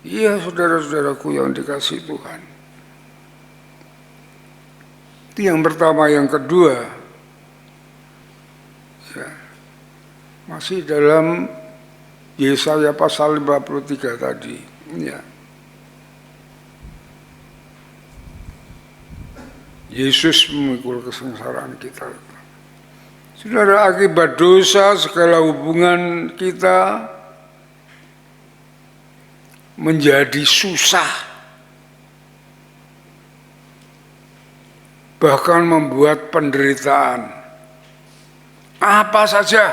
Iya saudara-saudaraku yang dikasihi Tuhan. Itu yang pertama. Yang kedua, ya, masih dalam Yesaya pasal 53 tadi, ya. Yesus memikul kesengsaraan kita. Saudara, akibat dosa segala hubungan kita menjadi susah, bahkan membuat penderitaan. Apa saja,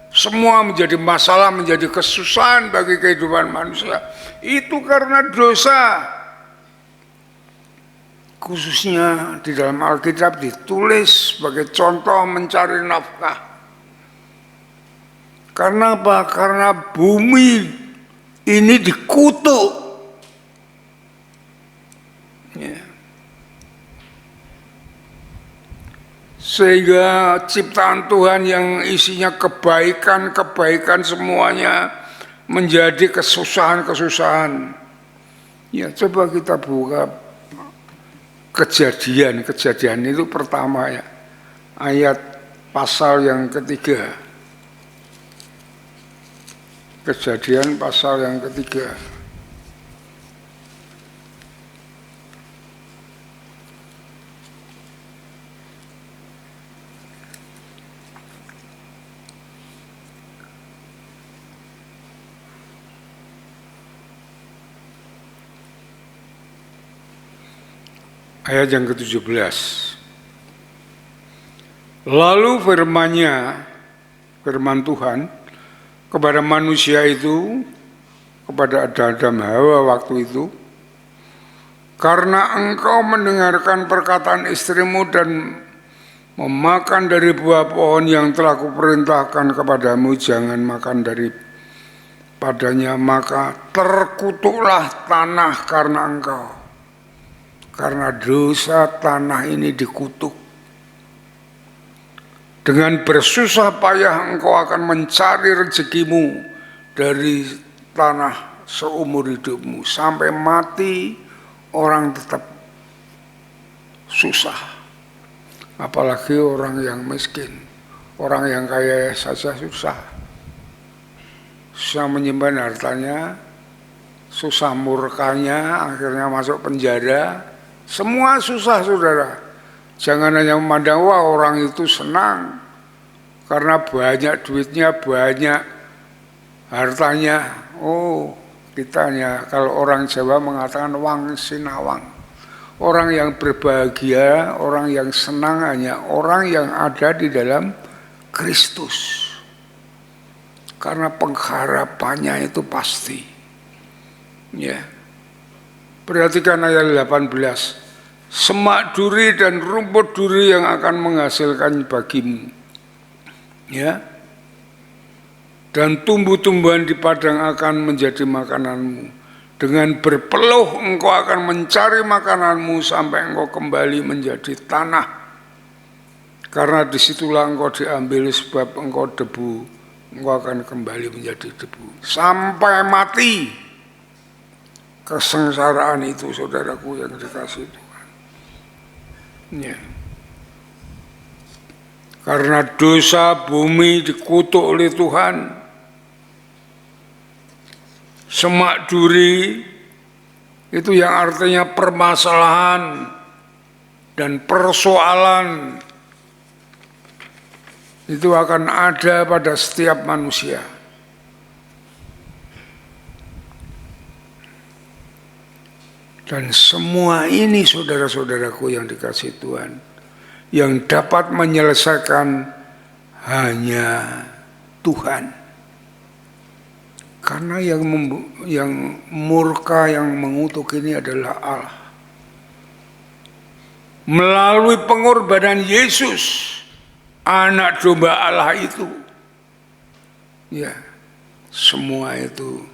semua menjadi masalah, menjadi kesusahan bagi kehidupan manusia. Itu karena dosa. Khususnya di dalam Alkitab ditulis sebagai contoh mencari nafkah. Karena apa? Karena bumi ini dikutuk. Ya. Sehingga ciptaan Tuhan yang isinya kebaikan semuanya menjadi kesusahan. Ya, coba kita buka Kejadian itu pertama, ya, ayat pasal yang ketiga. Kejadian pasal yang ketiga. Ayat yang ke-17. Lalu firman Tuhan kepada manusia itu, kepada Adam Hawa waktu itu, karena engkau mendengarkan perkataan istrimu dan memakan dari buah pohon yang telah kuperintahkan kepadamu, jangan makan dari padanya, maka terkutuklah tanah karena engkau. Karena dosa tanah ini dikutuk. Dengan bersusah payah engkau akan mencari rezekimu dari tanah seumur hidupmu. Sampai mati orang tetap susah. Apalagi orang yang miskin. Orang yang kaya saja susah. Susah menyimpan hartanya, susah murkanya, akhirnya masuk penjara. Semua susah, saudara. Jangan hanya memandang, wah orang itu senang karena banyak duitnya, banyak hartanya. Oh, kitanya kalau orang Jawa mengatakan wang sinawang. Orang yang berbahagia, orang yang senang hanya orang yang ada di dalam Kristus. Karena pengharapannya itu pasti. Ya. Perhatikan ayat 18. Semak duri dan rumput duri yang akan menghasilkan bagimu. Ya. Dan tumbuh-tumbuhan di padang akan menjadi makananmu. Dengan berpeluh engkau akan mencari makananmu sampai engkau kembali menjadi tanah. Karena disitulah engkau diambil sebab engkau debu, engkau akan kembali menjadi debu. Sampai mati. Kesengsaraan itu saudaraku yang dikasih Tuhan. Ya. Karena dosa bumi dikutuk oleh Tuhan. Semak duri itu yang artinya permasalahan dan persoalan itu akan ada pada setiap manusia. Dan semua ini saudara-saudaraku yang dikasih Tuhan, yang dapat menyelesaikan hanya Tuhan. Karena yang murka, yang mengutuk ini adalah Allah. Melalui pengorbanan Yesus, anak domba Allah itu, ya, semua itu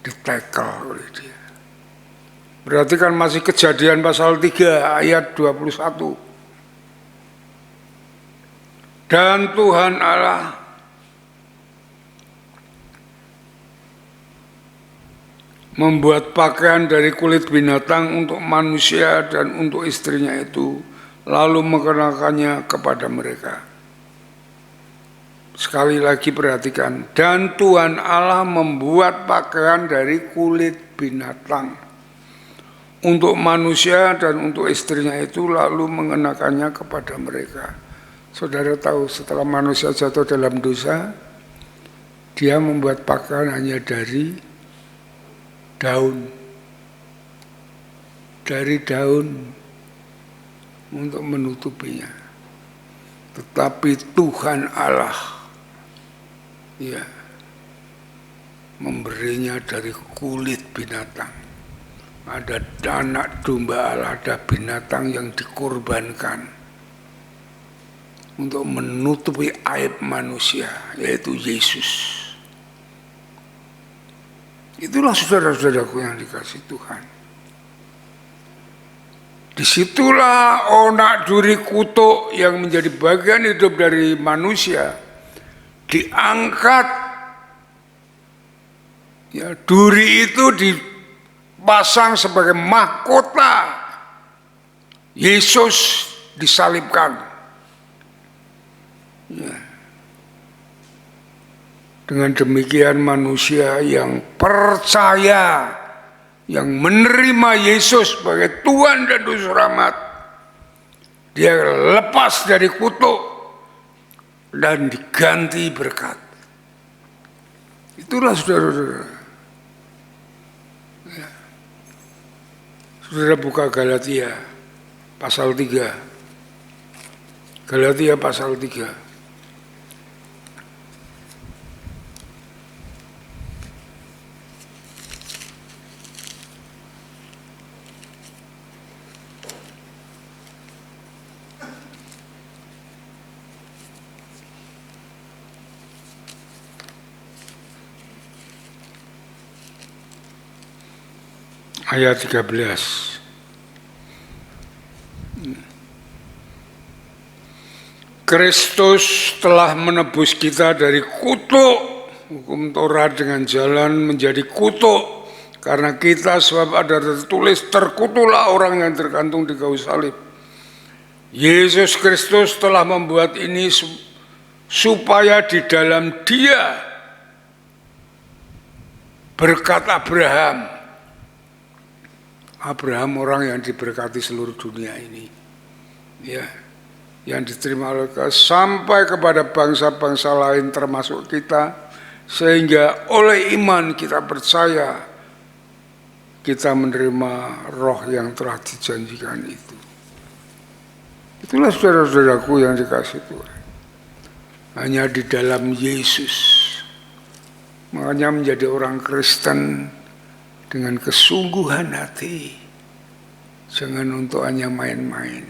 ditekel oleh Dia. Berarti kan masih Kejadian pasal 3 ayat 21. Dan Tuhan Allah membuat pakaian dari kulit binatang untuk manusia dan untuk istrinya itu, lalu mengenakannya kepada mereka. Sekali lagi perhatikan, dan Tuhan Allah membuat pakaian dari kulit binatang untuk manusia dan untuk istrinya itu, lalu mengenakannya kepada mereka. Saudara tahu, setelah manusia jatuh dalam dosa, dia membuat pakaian hanya dari daun untuk menutupinya. Tetapi Tuhan Allah, ya, memberinya dari kulit binatang. Ada anak domba Allah, ada binatang yang dikorbankan untuk menutupi aib manusia, yaitu Yesus. Itulah saudara-saudaraku yang dikasih Tuhan. Disitulah onak duri kutuk yang menjadi bagian hidup dari manusia diangkat. Ya, duri itu dipasang sebagai mahkota. Yesus disalibkan. Ya. Dengan demikian manusia yang percaya, yang menerima Yesus sebagai Tuhan dan Juru Selamat, dia lepas dari kutuk dan diganti berkat. Itulah saudara-saudara. Ya. Saudara buka Galatia pasal 3. Galatia pasal 3. Ayat 13. Kristus telah menebus kita dari kutuk hukum Taurat dengan jalan menjadi kutuk karena kita, sebab ada tertulis, terkutuklah orang yang tergantung di kayu salib. Yesus Kristus telah membuat ini supaya di dalam Dia berkat Abraham orang yang diberkati seluruh dunia ini, ya, yang diterima oleh Engkau sampai kepada bangsa-bangsa lain termasuk kita, sehingga oleh iman kita percaya kita menerima roh yang telah dijanjikan itu. Itulah saudara-saudaraku yang dikasih Tuhan. Hanya di dalam Yesus. Makanya menjadi orang Kristen dengan kesungguhan hati. Jangan untuk hanya main-main.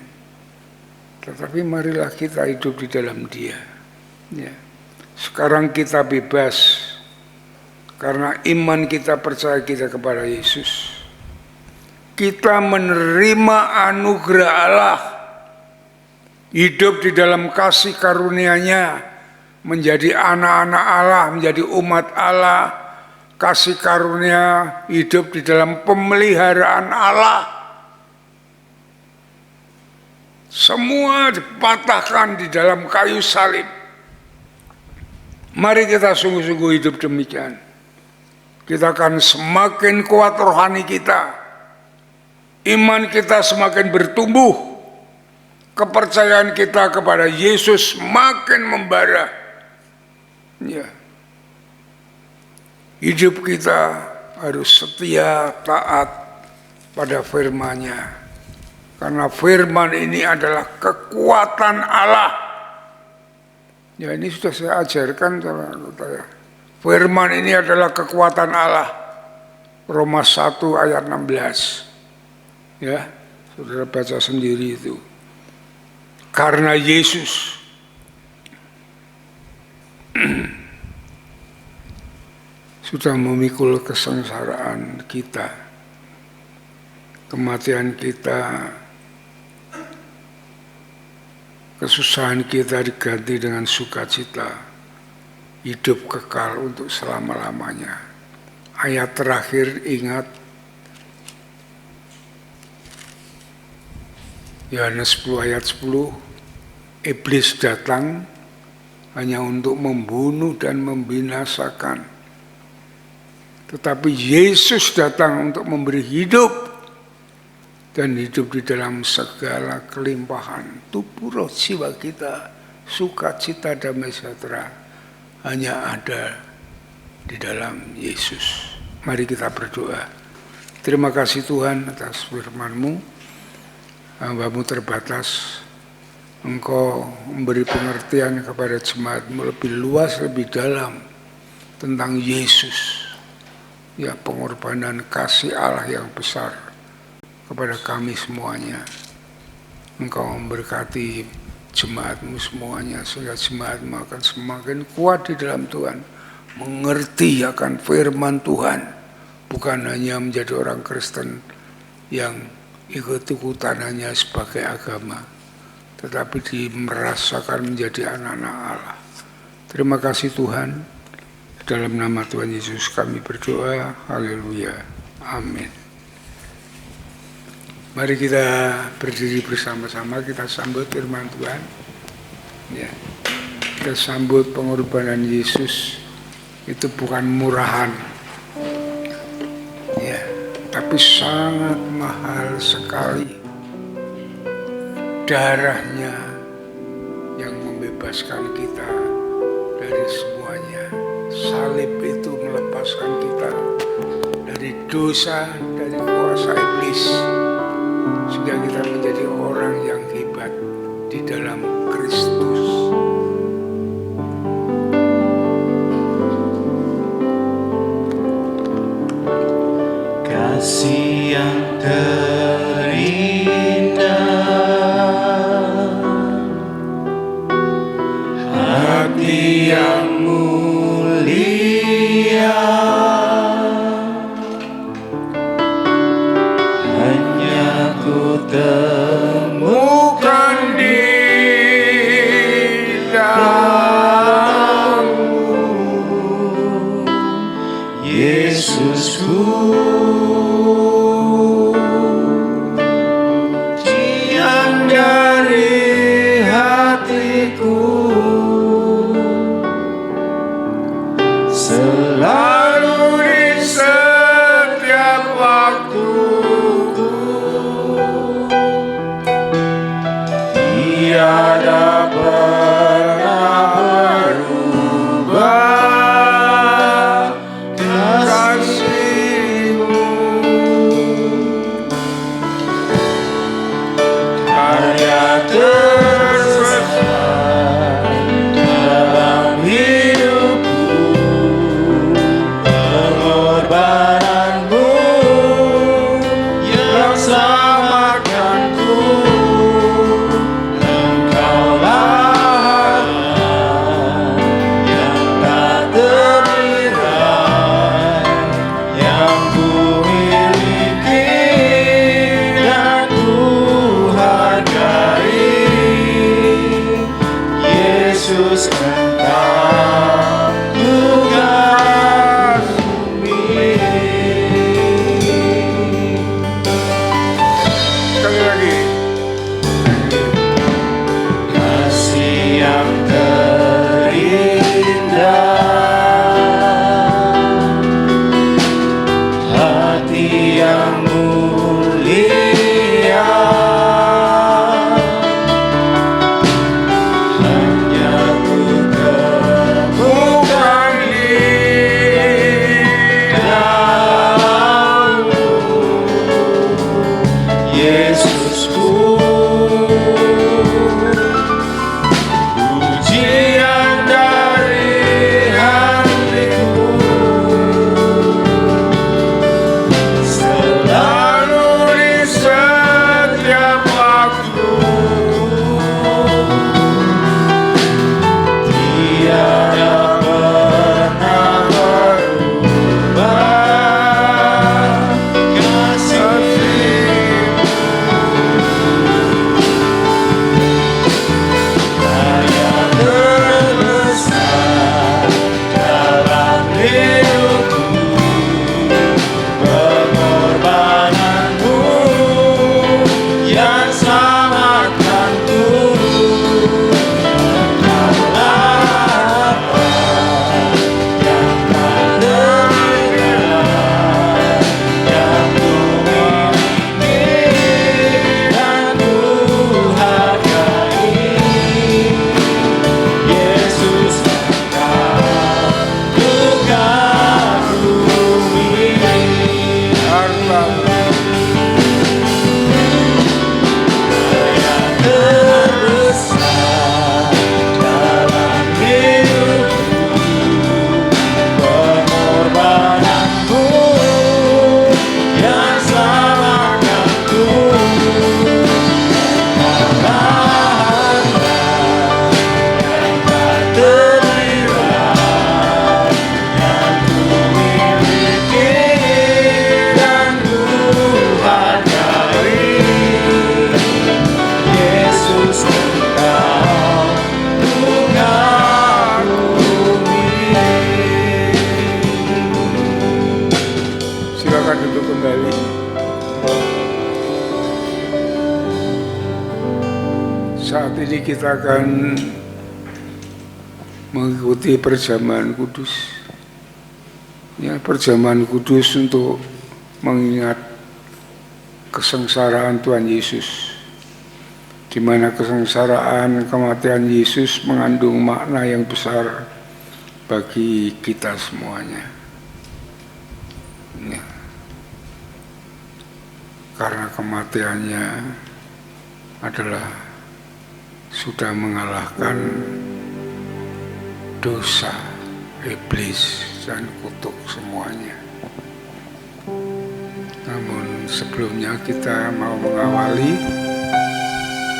Tetapi marilah kita hidup di dalam Dia. Ya. Sekarang kita bebas. Karena iman kita percaya kita kepada Yesus. Kita menerima anugerah Allah. Hidup di dalam kasih karunia-Nya. Menjadi anak-anak Allah, menjadi umat Allah, kasih karunia, hidup di dalam pemeliharaan Allah. Semua dipatahkan di dalam kayu salib. Mari kita sungguh-sungguh hidup demikian. Kita akan semakin kuat rohani kita. Iman kita semakin bertumbuh. Kepercayaan kita kepada Yesus makin membara. Ya. Hidup kita harus setia, taat pada firman-Nya. Karena firman ini adalah kekuatan Allah. Ya, ini sudah saya ajarkan sama saya. Firman ini adalah kekuatan Allah. Roma 1 ayat 16. Ya, saudara baca sendiri itu. Karena Yesus sudah memikul kesengsaraan kita, kematian kita, kesusahan kita diganti dengan sukacita, hidup kekal untuk selama-lamanya. Ayat terakhir ingat, Yohanes 10 ayat 10, iblis datang hanya untuk membunuh dan membinasakan. Tetapi Yesus datang untuk memberi hidup dan hidup di dalam segala kelimpahan. Tubuh roh jiwa kita, sukacita damai sejahtera hanya ada di dalam Yesus. Mari kita berdoa. Terima kasih Tuhan atas firman-Mu. Hamba-Mu terbatas. Engkau memberi pengertian kepada jemaat-Mu lebih luas, lebih dalam tentang Yesus. Ya, pengorbanan kasih Allah yang besar kepada kami semuanya. Engkau memberkati jemaat-Mu semuanya, sehingga jemaat-Mu akan semakin kuat di dalam Tuhan, mengerti akan firman Tuhan, bukan hanya menjadi orang Kristen yang ikut-ikutan hanya sebagai agama, tetapi merasakan menjadi anak-anak Allah. Terima kasih Tuhan. Dalam nama Tuhan Yesus kami berdoa. Haleluya. Amin. Mari kita berdiri bersama-sama, kita sambut firman Tuhan. Ya. Kita sambut pengorbanan Yesus. Itu bukan murahan. Ya, tapi sangat mahal sekali. Darahnya yang membebaskan kita dari semuanya. Salib itu melepaskan kita dari dosa, dari kuasa iblis, sehingga kita menjadi orang yang hebat di dalam Kristus. Kasih yang terindah, hati yang mulia, hanya ku temukan di dalam-Mu, Yesusku. tiada pernah berubah kasih-Mu. Karya terbesar dalam hidupku, pengorbanan-Mu yang selamatkanku. Engkaulah yang tak ternilai, yang ku miliki dan ku hargai. Yesus, Engkau ku kagumi. Sekali lagi. Kasih yang terindah, hati yang mulia, hanya ku temukan di dalam-Mu, Yesusku. Pujian dari hatiku selalu di setiap waktu. Tiada pernah berubah kasih-Mu. Karya terbesar dalam hidupku, pengorbanan-Mu yang selamatkanku. Engkaulah apa yang tak ternilai, yang ku miliki dan ku hargai. Yesus, Engkau ku kagumi. Karya terbesar dalam hidupku, pengorbanan-Mu yang selamatkanku. Engkaulah yang tak ternilai, yang ku miliki dan ku hargai. Yesus, Engkau ku kagumi. Silakan duduk kembali. Saat ini kita akan mengikuti perjamuan kudus. Ya, perjamuan kudus untuk mengingat kesengsaraan Tuhan Yesus, di mana kesengsaraan kematian Yesus mengandung makna yang besar bagi kita semuanya. Ya. Karena kematiannya adalah sudah mengalahkan dosa, iblis, dan kutuk semuanya. Namun sebelumnya kita mau mengawali,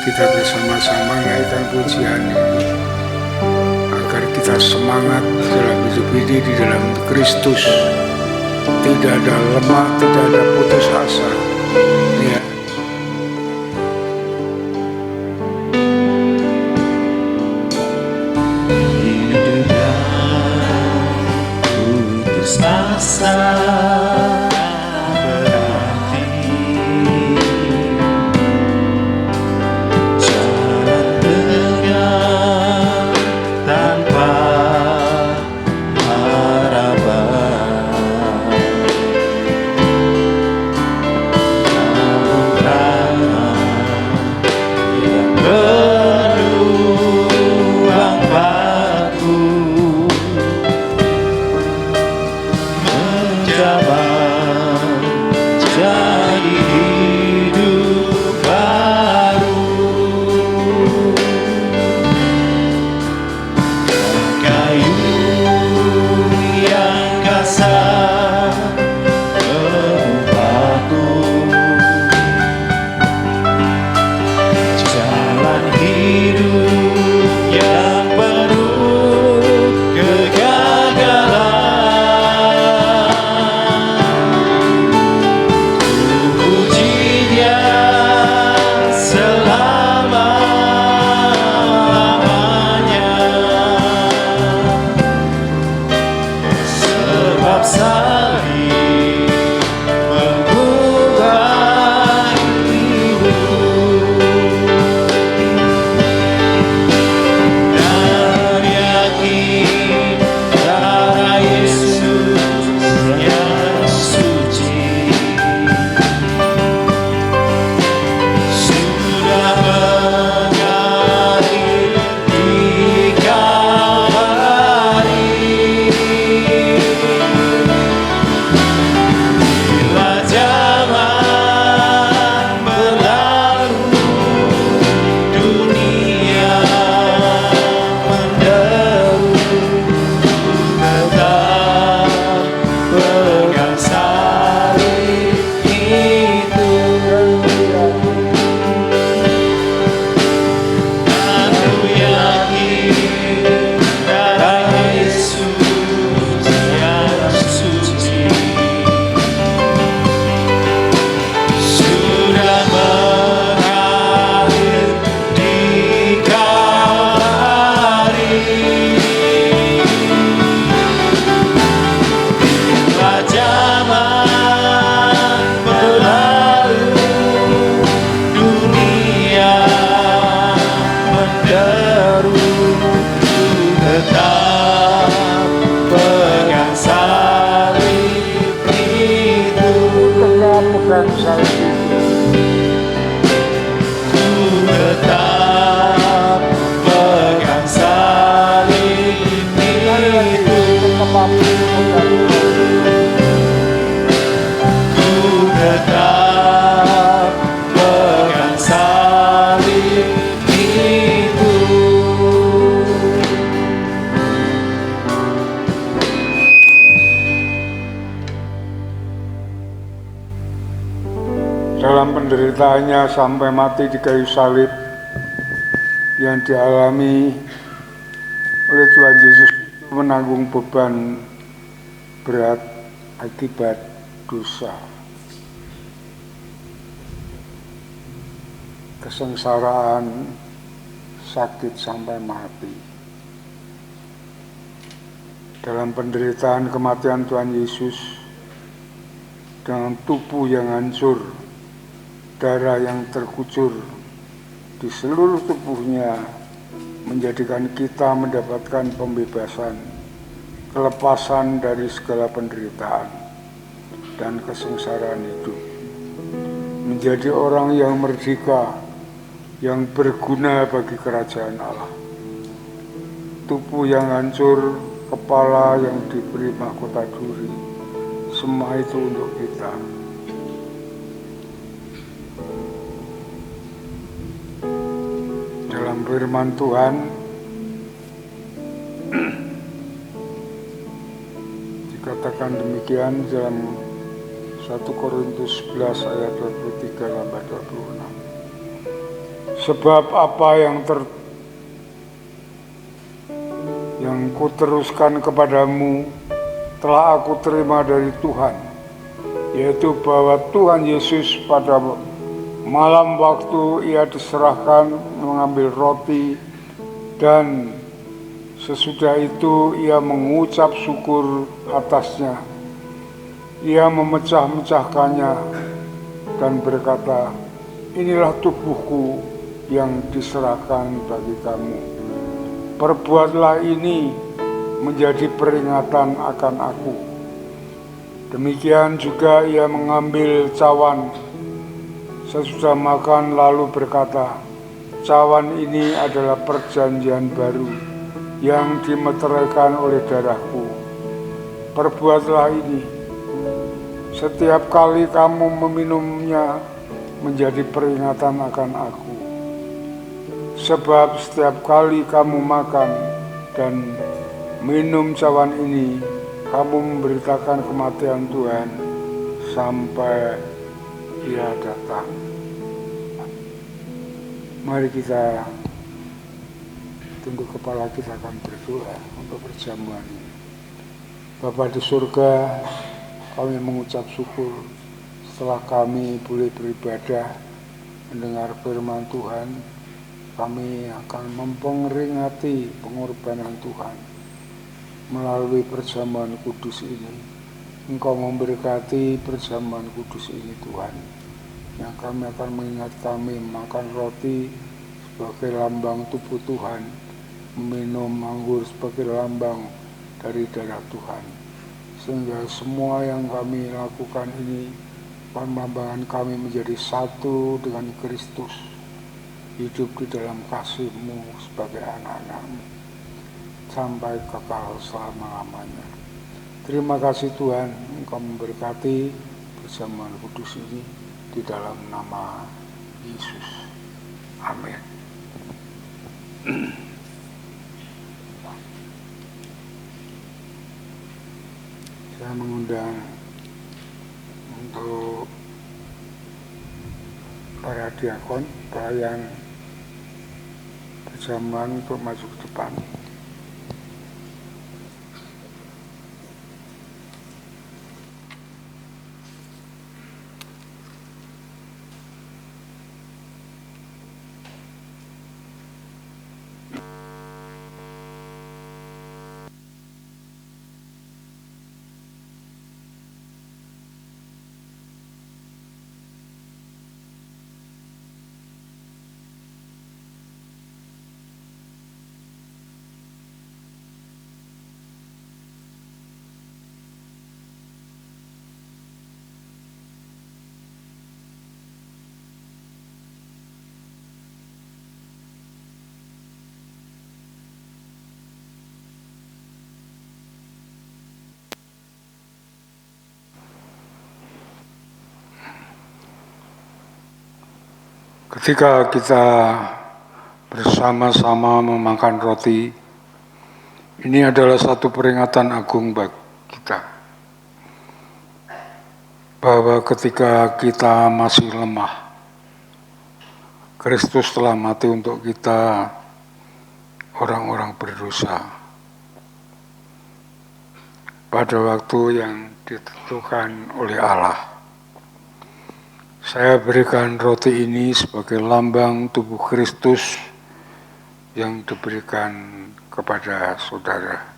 kita bersama-sama menaikkan pujian ini agar kita semangat dalam hidup ini di dalam Kristus. Tidak ada lemah, tidak ada putus asa. Ya. Putus asa berarti jalan tegak tanpa harapan. penderitaannya sampai mati di kayu salib yang dialami oleh Tuhan Yesus itu menanggung beban berat akibat dosa, kesengsaraan, sakit sampai mati. Dalam penderitaan kematian Tuhan Yesus, dengan tubuh yang hancur, darah yang terkucur di seluruh tubuhnya, menjadikan kita mendapatkan pembebasan, kelepasan dari segala penderitaan dan kesengsaraan hidup, menjadi orang yang merdeka, yang berguna bagi kerajaan Allah. Tubuh yang hancur, kepala yang diberi mahkota duri, semua itu untuk kita. Dalam firman Tuhan dikatakan demikian dalam 1 Korintus 11 ayat 23 sampai 26. Sebab apa yang kuteruskan kepadamu telah aku terima dari Tuhan, yaitu bahwa Tuhan Yesus pada malam waktu ia diserahkan mengambil roti, dan sesudah itu ia mengucap syukur atasnya. Ia memecah-mecahkannya dan berkata, inilah tubuhku yang diserahkan bagi kamu. Perbuatlah ini menjadi peringatan akan aku. Demikian juga ia mengambil cawan sesudah makan lalu berkata, cawan ini adalah perjanjian baru yang dimeteraikan oleh darahku. Perbuatlah ini setiap kali kamu meminumnya menjadi peringatan akan aku. Sebab setiap kali kamu makan dan minum cawan ini, kamu memberitakan kematian Tuhan sampai Ia datang. Mari kita tunduk kepala, kita akan berdoa untuk perjamuan ini. Bapa di surga, kami mengucap syukur setelah kami boleh beribadah mendengar firman Tuhan. Kami akan memperingati pengorbanan Tuhan melalui perjamuan kudus ini. Engkau memberkati perjamuan kudus ini Tuhan, yang kami akan mengingat kami makan roti sebagai lambang tubuh Tuhan, minum anggur sebagai lambang dari darah Tuhan, sehingga semua yang kami lakukan ini melambangkan kami menjadi satu dengan Kristus, hidup di dalam kasih-Mu sebagai anak-anak-Mu sampai kekal selama-lamanya. Terima kasih Tuhan, Engkau memberkati perjamuan kudus ini di dalam nama Yesus. Amin. Saya mengundang untuk para diakon pelayan perjamuan untuk maju ke depan. Ketika kita bersama-sama memakan roti, ini adalah satu peringatan agung bagi kita, bahwa ketika kita masih lemah, Kristus telah mati untuk kita, orang-orang berdosa. Pada waktu yang ditentukan oleh Allah. Saya berikan roti ini sebagai lambang tubuh Kristus yang diberikan kepada saudara.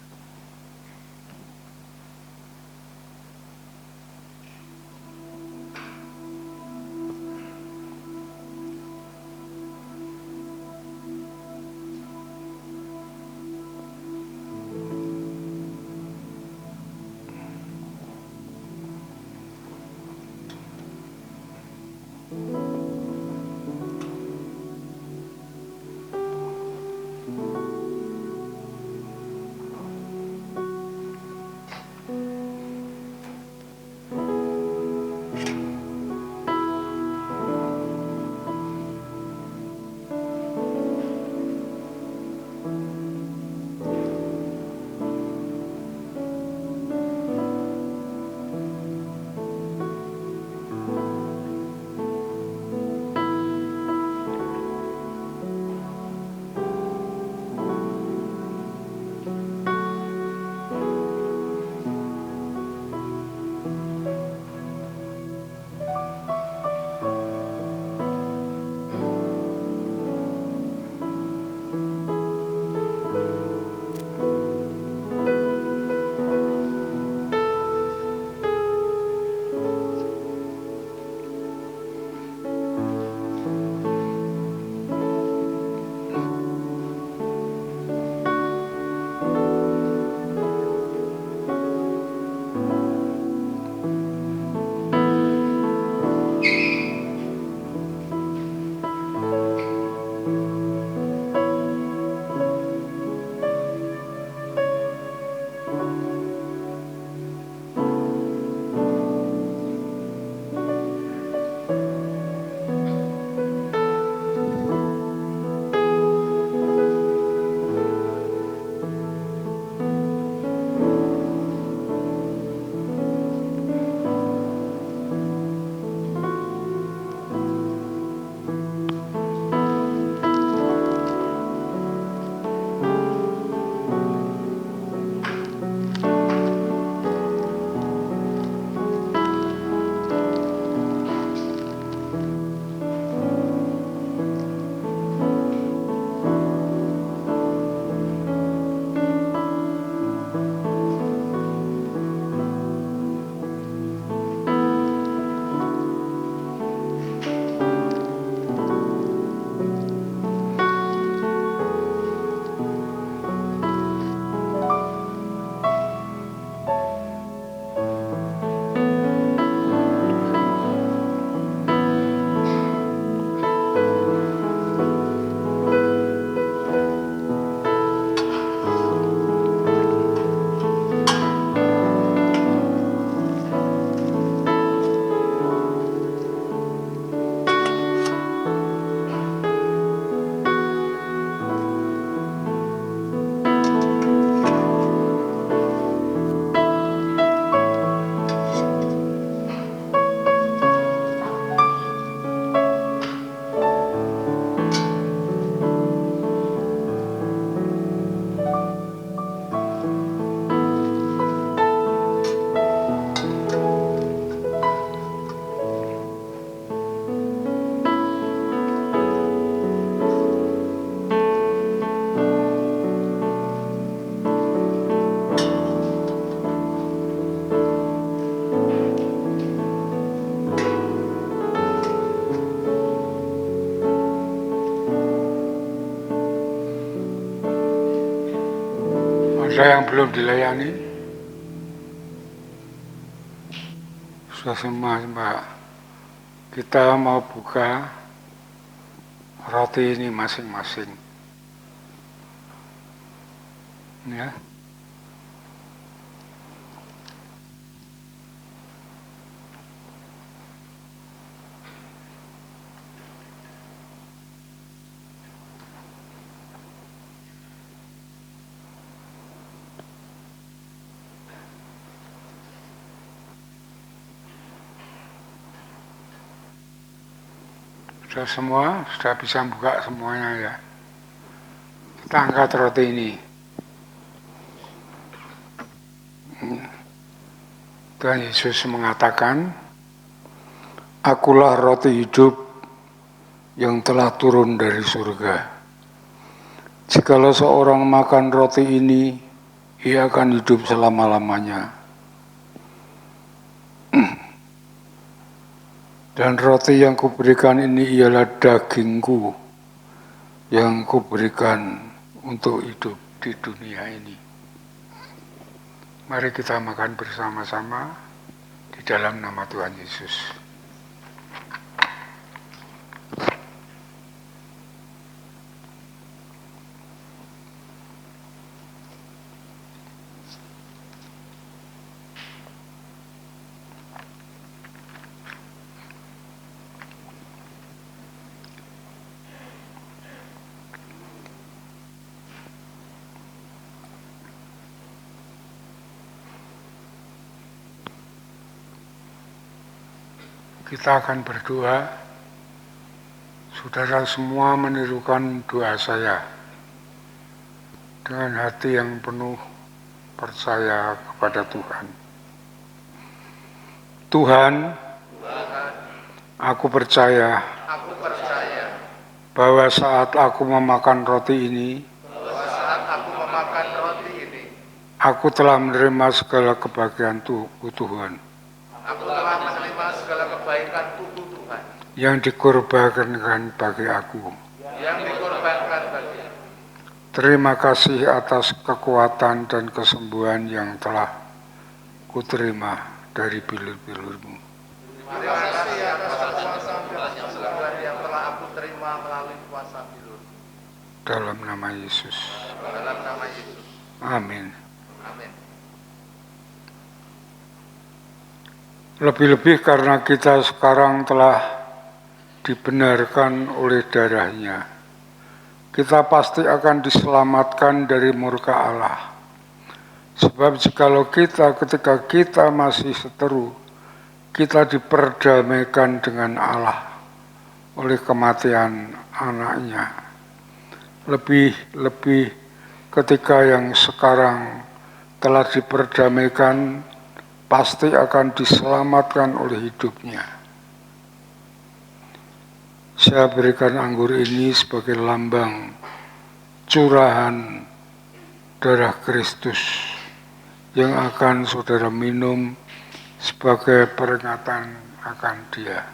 Ada yang belum dilayani? Sudah semua, Mbak. Kita mau buka roti ini masing-masing. Ya. Sudah semua, sudah bisa buka semuanya ya. Kita angkat roti ini. Tuhan Yesus mengatakan, "Akulah roti hidup yang telah turun dari surga. Jikalau seorang makan roti ini, ia akan hidup selama-lamanya. Dan roti yang kuberikan ini ialah dagingku yang kuberikan untuk hidup di dunia ini." Mari kita makan bersama-sama di dalam nama Tuhan Yesus. Kita akan berdoa. Saudara semua menirukan doa saya dengan hati yang penuh percaya kepada Tuhan. Tuhan, aku percaya bahwa saat aku memakan roti ini, aku telah menerima segala kebahagiaan Tuhan. Yang dikorbankan bagi aku. Terima kasih atas kekuatan dan kesembuhan yang telah kuterima dari bilur-bilur-Mu. Terima kasih atas kekuatan dan kesembuhan yang telah aku terima melalui kuasa bilur. Dalam nama Yesus. Dalam nama Yesus. Amin. Amin. Lebih-lebih karena kita sekarang telah dibenarkan oleh darahnya, kita pasti akan diselamatkan dari murka Allah. Sebab jikalau ketika kita masih seteru, kita diperdamaikan dengan Allah oleh kematian anaknya. Lebih-lebih ketika yang sekarang telah diperdamaikan, pasti akan diselamatkan oleh hidupnya. Saya berikan anggur ini sebagai lambang curahan darah Kristus yang akan saudara minum sebagai peringatan akan Dia.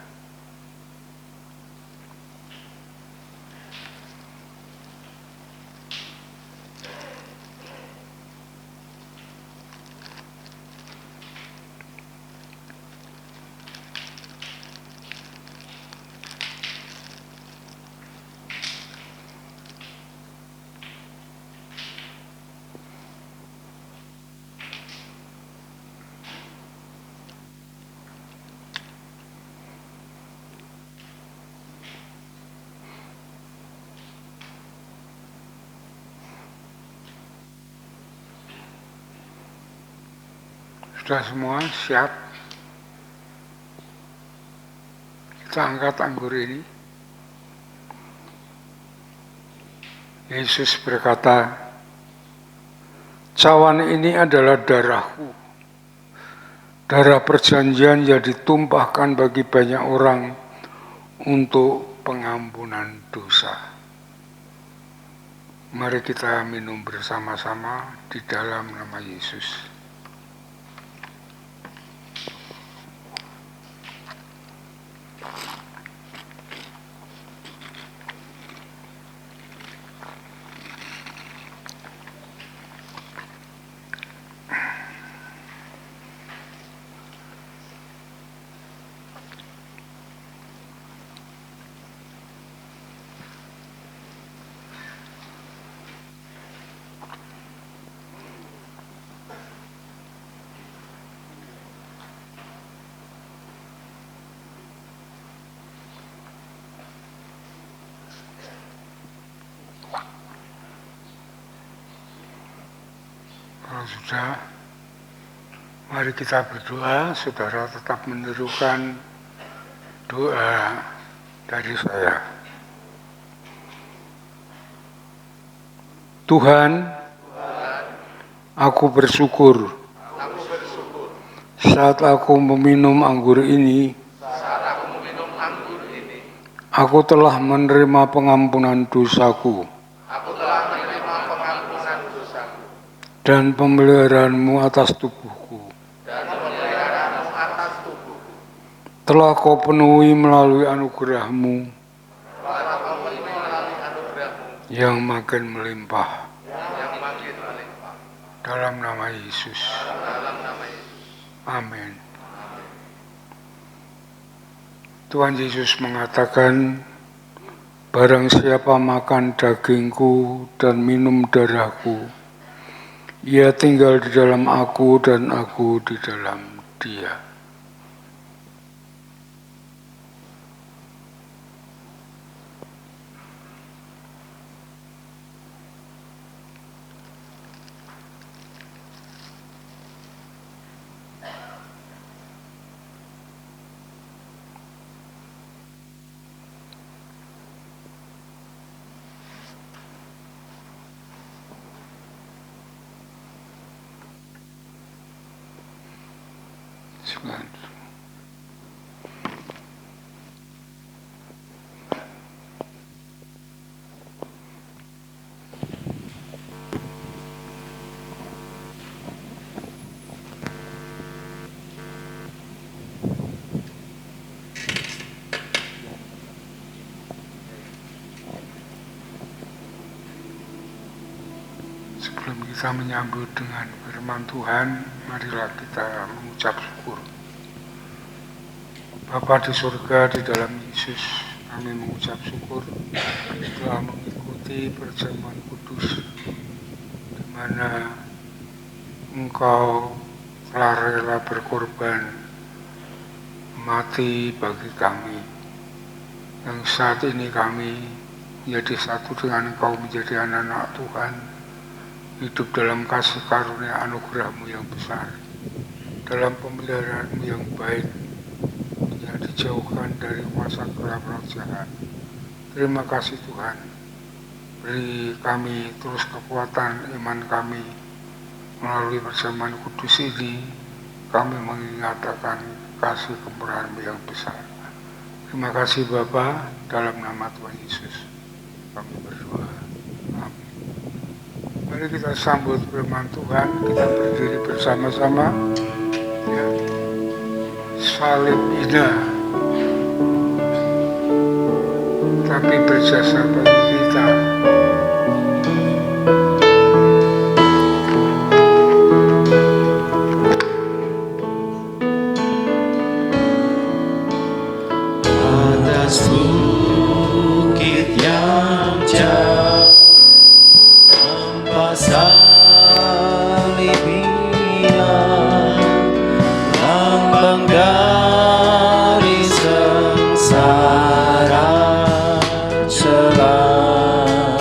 Sudah semua siap? Kita angkat anggur ini. Yesus berkata, "Cawan ini adalah darahku, darah perjanjian yang ditumpahkan bagi banyak orang untuk pengampunan dosa." Mari kita minum bersama-sama di dalam nama Yesus. Kalau sudah, mari kita berdoa. Saudara tetap menirukan doa dari saya. Tuhan, aku bersyukur saat aku meminum anggur ini, aku telah menerima pengampunan dosaku dan pemeliharaanmu atas tubuhku. Telah kau penuhi melalui anugerahmu yang makin melimpah. Dalam nama Yesus. Amin. Tuhan Yesus mengatakan, barang siapa makan dagingku dan minum darahku, ia tinggal di dalam aku dan aku di dalam dia. Sebelum kita menyambut dengan firman Tuhan, marilah kita mengucap syukur. Bapa di surga, di dalam Yesus, kami mengucap syukur telah mengikuti perjamuan kudus, di mana Engkau telah rela berkorban mati bagi kami, yang saat ini kami menjadi satu dengan Engkau, menjadi anak-anak Tuhan, hidup dalam kasih karunia anugerah-Mu yang besar, dalam pemeliharaan-Mu yang baik, yang dijauhkan dari kuasa gelap roh jahat. Terima kasih Tuhan, beri kami terus kekuatan iman kami. Melalui perjamuan kudus ini, kami mengingatkan kasih kemurahan-Mu yang besar. Terima kasih Bapa, dalam nama Tuhan Yesus kami berdoa. Amin. Mari kita sambut firman Tuhan, kita berdiri bersama-sama. Ya. Salib indah, tapi berjasa bagi kita. Atas bukit yang jauh, tanpa salib indah, lambang dari sengsara celah.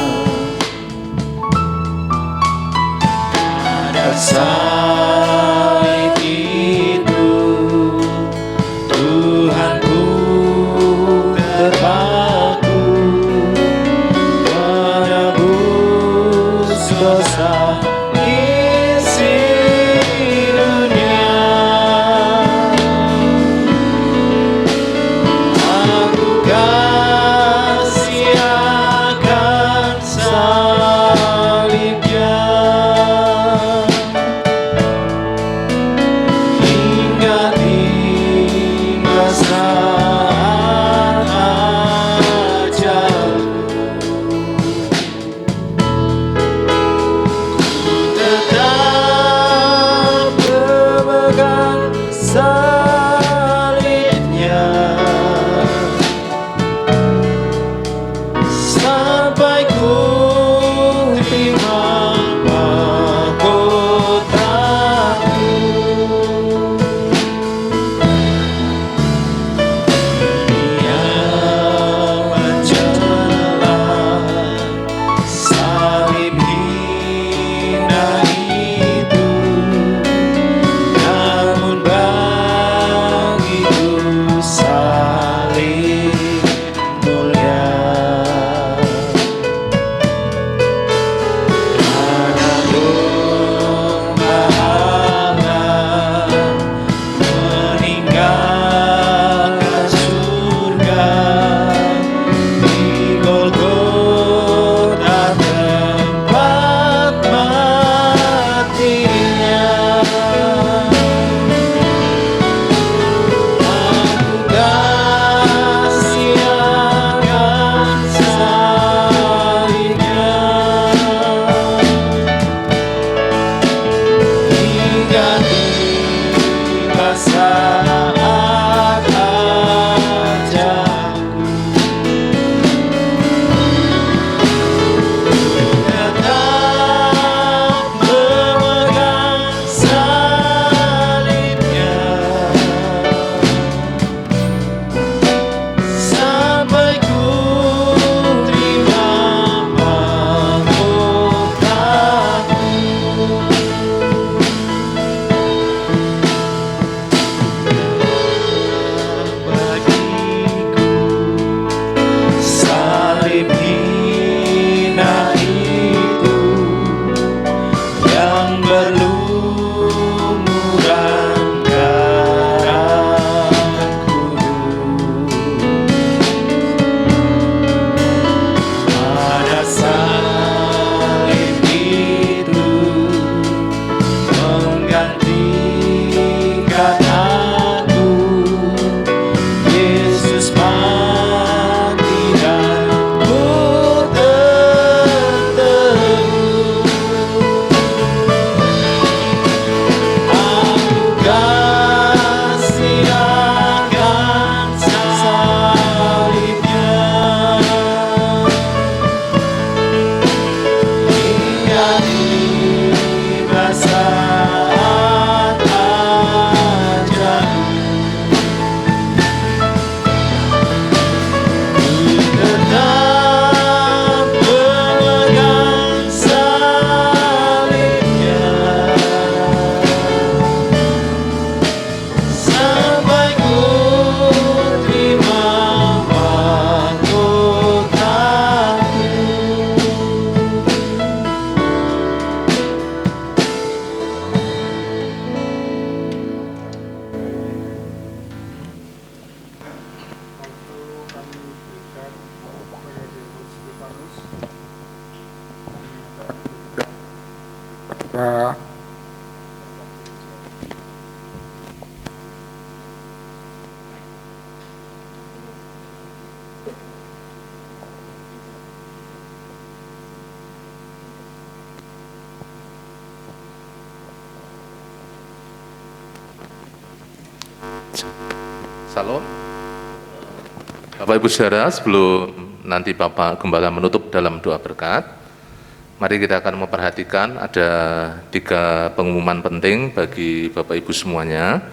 Pada salib itu Tuhanku terpaku, menebus dosa isi dunia. Aku kasih akan salibnya, Bapak. Salam. Bapak Ibu Saudara, sebelum nanti Bapak Gembala menutup dalam doa berkat, mari kita akan memperhatikan ada 3 pengumuman penting bagi Bapak Ibu semuanya.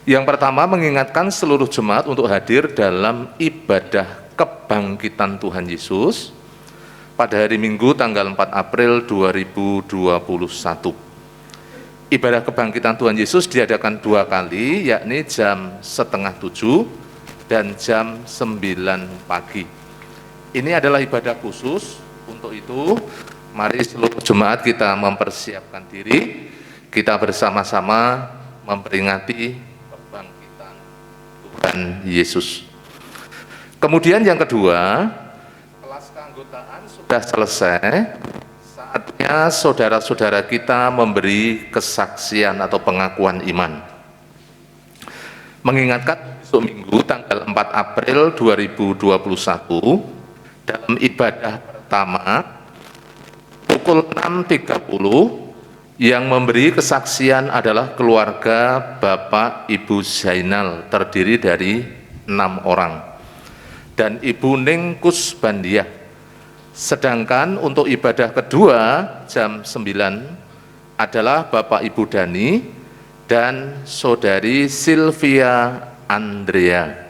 Yang pertama, mengingatkan seluruh jemaat untuk hadir dalam ibadah kebangkitan Tuhan Yesus pada hari Minggu tanggal 4 April 2021. Ibadah kebangkitan Tuhan Yesus diadakan 2 kali, yakni jam 6:30 dan jam 9 pagi. Ini adalah ibadah khusus. Untuk itu, mari seluruh jemaat kita mempersiapkan diri, kita bersama-sama memperingati kebangkitan Tuhan Yesus. Kemudian yang kedua, kelas keanggotaan sudah selesai. Saatnya saudara-saudara kita memberi kesaksian atau pengakuan iman. Mengingatkan besok Minggu tanggal 4 April 2021 dalam ibadah pertama pukul 6.30 yang memberi kesaksian adalah keluarga Bapak Ibu Zainal, terdiri dari 6 orang, dan Ibu Ning Kusbandiah. Sedangkan untuk ibadah kedua jam 9 adalah Bapak Ibu Dani dan Saudari Sylvia Andrea.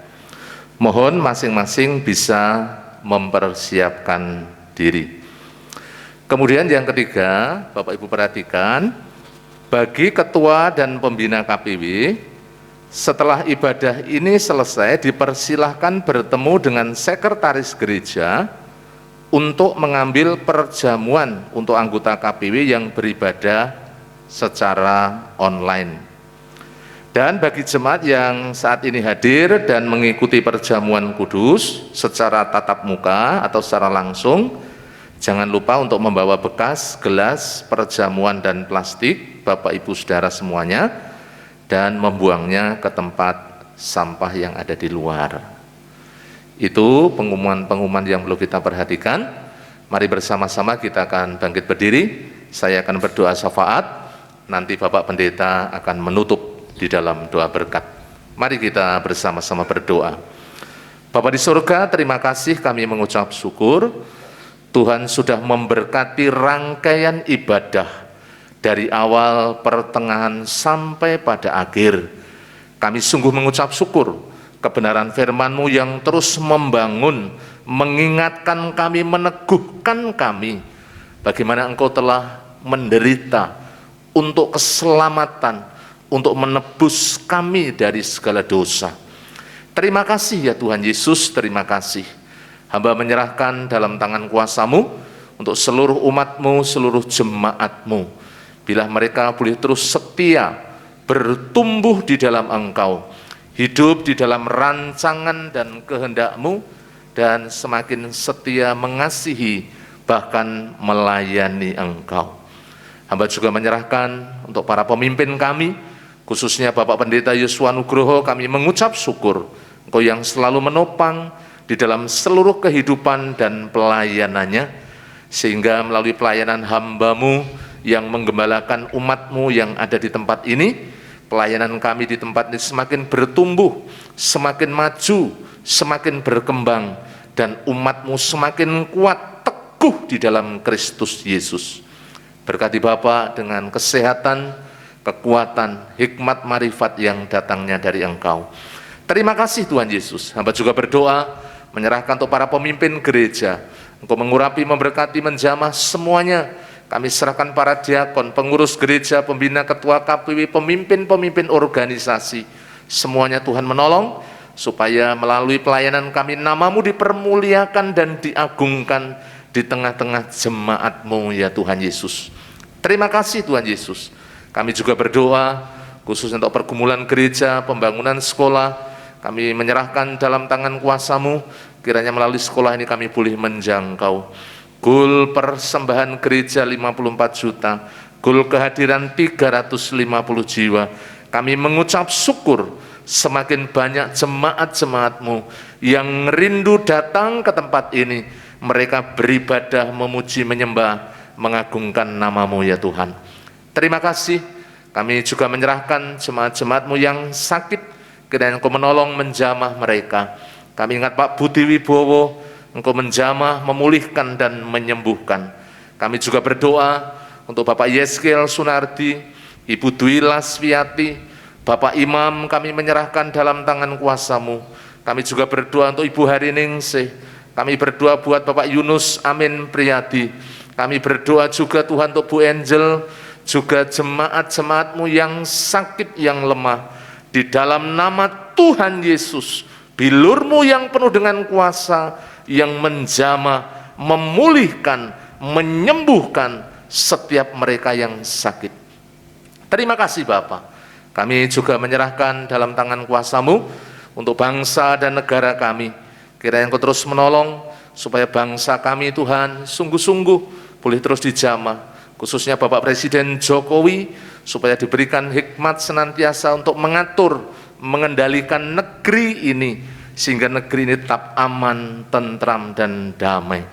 Mohon masing-masing bisa mempersiapkan diri. Kemudian yang ketiga, Bapak Ibu perhatikan, bagi ketua dan pembina KPW, setelah ibadah ini selesai dipersilahkan bertemu dengan sekretaris gereja untuk mengambil perjamuan untuk anggota KPW yang beribadah secara online. Dan bagi jemaat yang saat ini hadir dan mengikuti perjamuan kudus secara tatap muka atau secara langsung, jangan lupa untuk membawa bekas, gelas, perjamuan dan plastik Bapak Ibu Saudara semuanya, dan membuangnya ke tempat sampah yang ada di luar. Itu pengumuman-pengumuman yang perlu kita perhatikan. Mari bersama-sama kita akan bangkit berdiri. Saya akan berdoa syafaat. Nanti Bapak Pendeta akan menutup di dalam doa berkat. Mari kita bersama-sama berdoa. Bapa di surga, terima kasih kami mengucap syukur. Tuhan sudah memberkati rangkaian ibadah dari awal, pertengahan, sampai pada akhir. Kami sungguh mengucap syukur kebenaran firman-Mu yang terus membangun, mengingatkan kami, meneguhkan kami bagaimana Engkau telah menderita untuk keselamatan, untuk menebus kami dari segala dosa. Terima kasih ya Tuhan Yesus, terima kasih. Hamba menyerahkan dalam tangan kuasa-Mu untuk seluruh umat-Mu, seluruh jemaat-Mu. Bila mereka boleh terus setia, bertumbuh di dalam Engkau, hidup di dalam rancangan dan kehendak-Mu, dan semakin setia mengasihi, bahkan melayani Engkau. Hamba juga menyerahkan untuk para pemimpin kami, khususnya Bapak Pendeta Yosua Nugroho, kami mengucap syukur Engkau yang selalu menopang di dalam seluruh kehidupan dan pelayanannya, sehingga melalui pelayanan hamba-Mu yang menggembalakan umat-Mu yang ada di tempat ini, pelayanan kami di tempat ini semakin bertumbuh, semakin maju, semakin berkembang, dan umat-Mu semakin kuat, teguh di dalam Kristus Yesus. Berkati Bapa dengan kesehatan, kekuatan, hikmat, marifat yang datangnya dari Engkau. Terima kasih Tuhan Yesus. Hamba juga berdoa, menyerahkan untuk para pemimpin gereja, Engkau mengurapi, memberkati, menjamah semuanya. Kami serahkan para diakon, pengurus gereja, pembina, ketua KPW, pemimpin-pemimpin organisasi. Semuanya Tuhan menolong, supaya melalui pelayanan kami nama-Mu dipermuliakan dan diagungkan di tengah-tengah jemaat-Mu ya Tuhan Yesus. Terima kasih Tuhan Yesus. Kami juga berdoa, khusus untuk pergumulan gereja, pembangunan sekolah, kami menyerahkan dalam tangan kuasa-Mu, kiranya melalui sekolah ini kami boleh menjangkau. Gul persembahan gereja 54 juta, Kul kehadiran 350 jiwa. Kami mengucap syukur semakin banyak jemaat-jemaat-Mu yang rindu datang ke tempat ini. Mereka beribadah, memuji, menyembah, mengagungkan nama-Mu ya Tuhan. Terima kasih. Kami juga menyerahkan jemaat-jemaat-Mu yang sakit, kiranya Engkau menolong menjamah mereka. Kami ingat Pak Budi Wibowo, Engkau menjamah, memulihkan dan menyembuhkan. Kami juga berdoa untuk Bapak Yeskel Sunardi, Ibu Dwi Lasviati, Bapak Imam, kami menyerahkan dalam tangan kuasa-Mu. Kami juga berdoa untuk Ibu Hariningsih. Kami berdoa buat Bapak Yunus Amin Priyadi. Kami berdoa juga Tuhan untuk Bu Angel, juga jemaat-jemaat-Mu yang sakit, yang lemah. Di dalam nama Tuhan Yesus, bilur-Mu yang penuh dengan kuasa, yang menjamah, memulihkan, menyembuhkan setiap mereka yang sakit. Terima kasih Bapa. Kami juga menyerahkan dalam tangan kuasa-Mu untuk bangsa dan negara kami. Kiranya Engkau terus menolong supaya bangsa kami Tuhan sungguh-sungguh boleh terus dijamah. Khususnya Bapak Presiden Jokowi, supaya diberikan hikmat senantiasa untuk mengatur, mengendalikan negeri ini, sehingga negeri ini tetap aman, tentram, dan damai.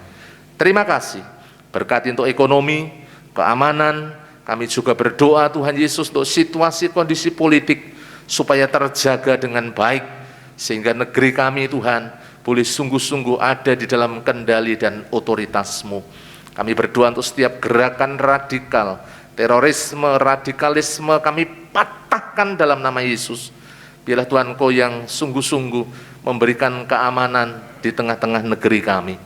Terima kasih. Berkati untuk ekonomi, keamanan. Kami juga berdoa Tuhan Yesus untuk situasi kondisi politik supaya terjaga dengan baik, sehingga negeri kami Tuhan boleh sungguh-sungguh ada di dalam kendali dan otoritas-Mu. Kami berdoa untuk setiap gerakan radikal, terorisme, radikalisme, kami patahkan dalam nama Yesus. Biarlah Tuhan Engkau yang sungguh-sungguh memberikan keamanan di tengah-tengah negeri kami.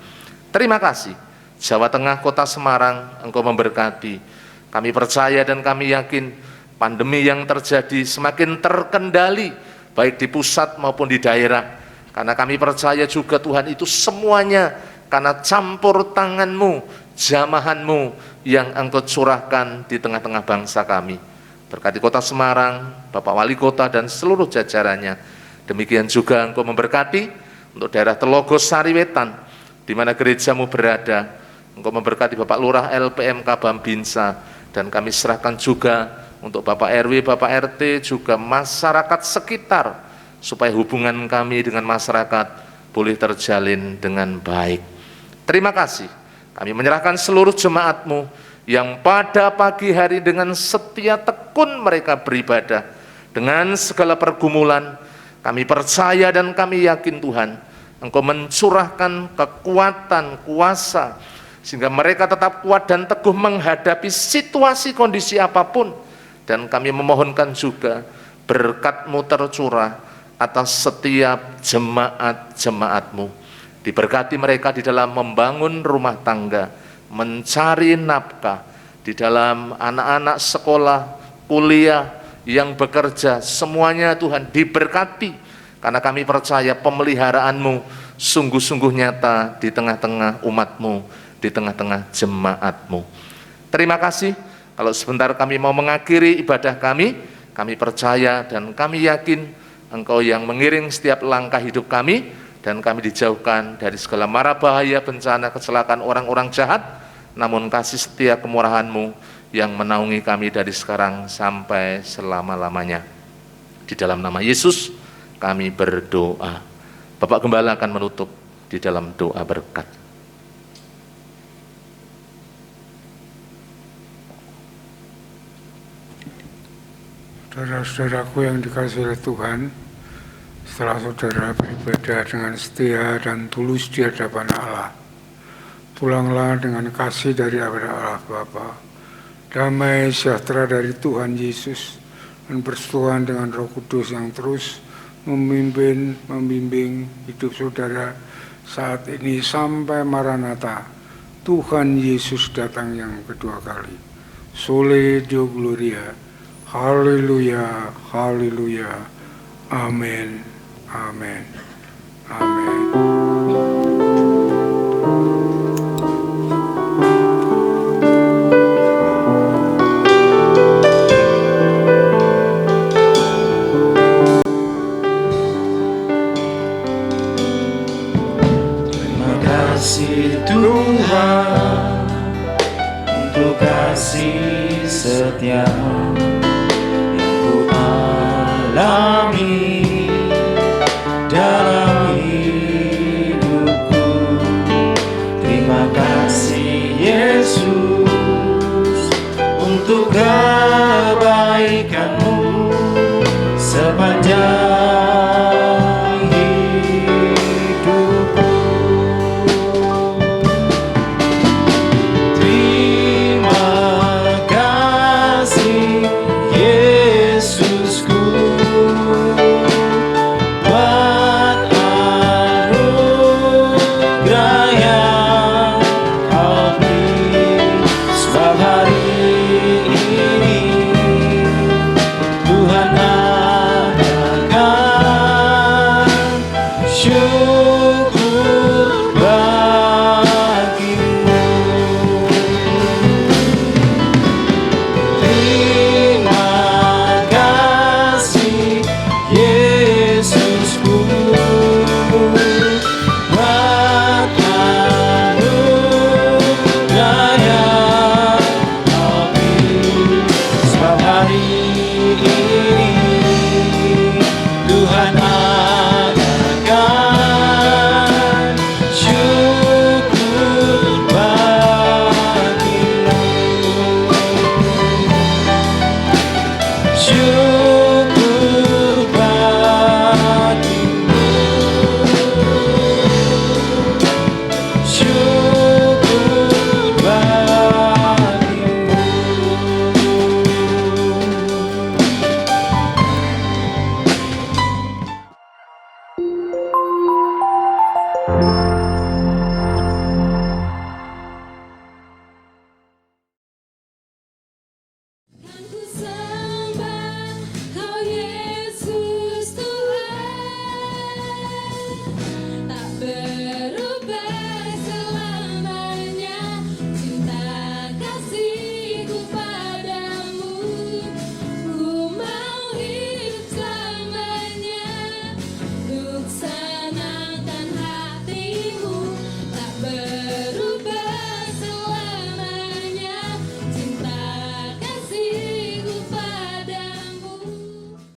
Terima kasih. Jawa Tengah, Kota Semarang, Engkau memberkati. Kami percaya dan kami yakin pandemi yang terjadi semakin terkendali, baik di pusat maupun di daerah. Karena kami percaya juga Tuhan itu semuanya karena campur tangan-Mu, jamahan-Mu yang Engkau curahkan di tengah-tengah bangsa kami. Berkati Kota Semarang, Bapak Wali Kota dan seluruh jajarannya. Demikian juga Engkau memberkati untuk daerah Telogos Sariwetan, di mana gereja-Mu berada. Engkau memberkati Bapak Lurah LPMK Bambinsa, dan kami serahkan juga untuk Bapak RW, Bapak RT, juga masyarakat sekitar, supaya hubungan kami dengan masyarakat boleh terjalin dengan baik. Terima kasih. Kami menyerahkan seluruh jemaat-Mu yang pada pagi hari dengan setia tekun mereka beribadah, dengan segala pergumulan. Kami percaya dan kami yakin Tuhan, Engkau mencurahkan kekuatan, kuasa, sehingga mereka tetap kuat dan teguh menghadapi situasi kondisi apapun. Dan kami memohonkan juga berkat-Mu tercurah atas setiap jemaat-jemaat-Mu. Diberkati mereka di dalam membangun rumah tangga, mencari nafkah, di dalam anak-anak sekolah, kuliah, yang bekerja, semuanya Tuhan diberkati. Karena kami percaya pemeliharaan-Mu sungguh-sungguh nyata di tengah-tengah umat-Mu, di tengah-tengah jemaat-Mu. Terima kasih. Kalau sebentar kami mau mengakhiri ibadah kami percaya dan kami yakin Engkau yang mengiring setiap langkah hidup kami, dan kami dijauhkan dari segala mara bahaya, bencana, kecelakaan orang-orang jahat, namun kasih setia kemurahan-Mu yang menaungi kami dari sekarang sampai selama-lamanya. Di dalam nama Yesus kami berdoa. Bapak Gembala akan menutup di dalam doa berkat. Saudara-saudaraku yang dikasihi oleh Tuhan, setelah saudara beribadah dengan setia dan tulus di hadapan Allah, pulanglah dengan kasih dari Allah Bapa, damai sejahtera dari Tuhan Yesus, dan persekutuan dengan Roh Kudus yang terus membimbing hidup saudara saat ini sampai Maranatha, Tuhan Yesus datang yang kedua kali. Sole Deo Gloria. Haleluya, haleluya, amin, amin, amin. Terima kasih Tuhan untuk kasih setiamu yang ku alami dalam hidupku. Terima kasih Yesus untuk kebaikanmu sepanjang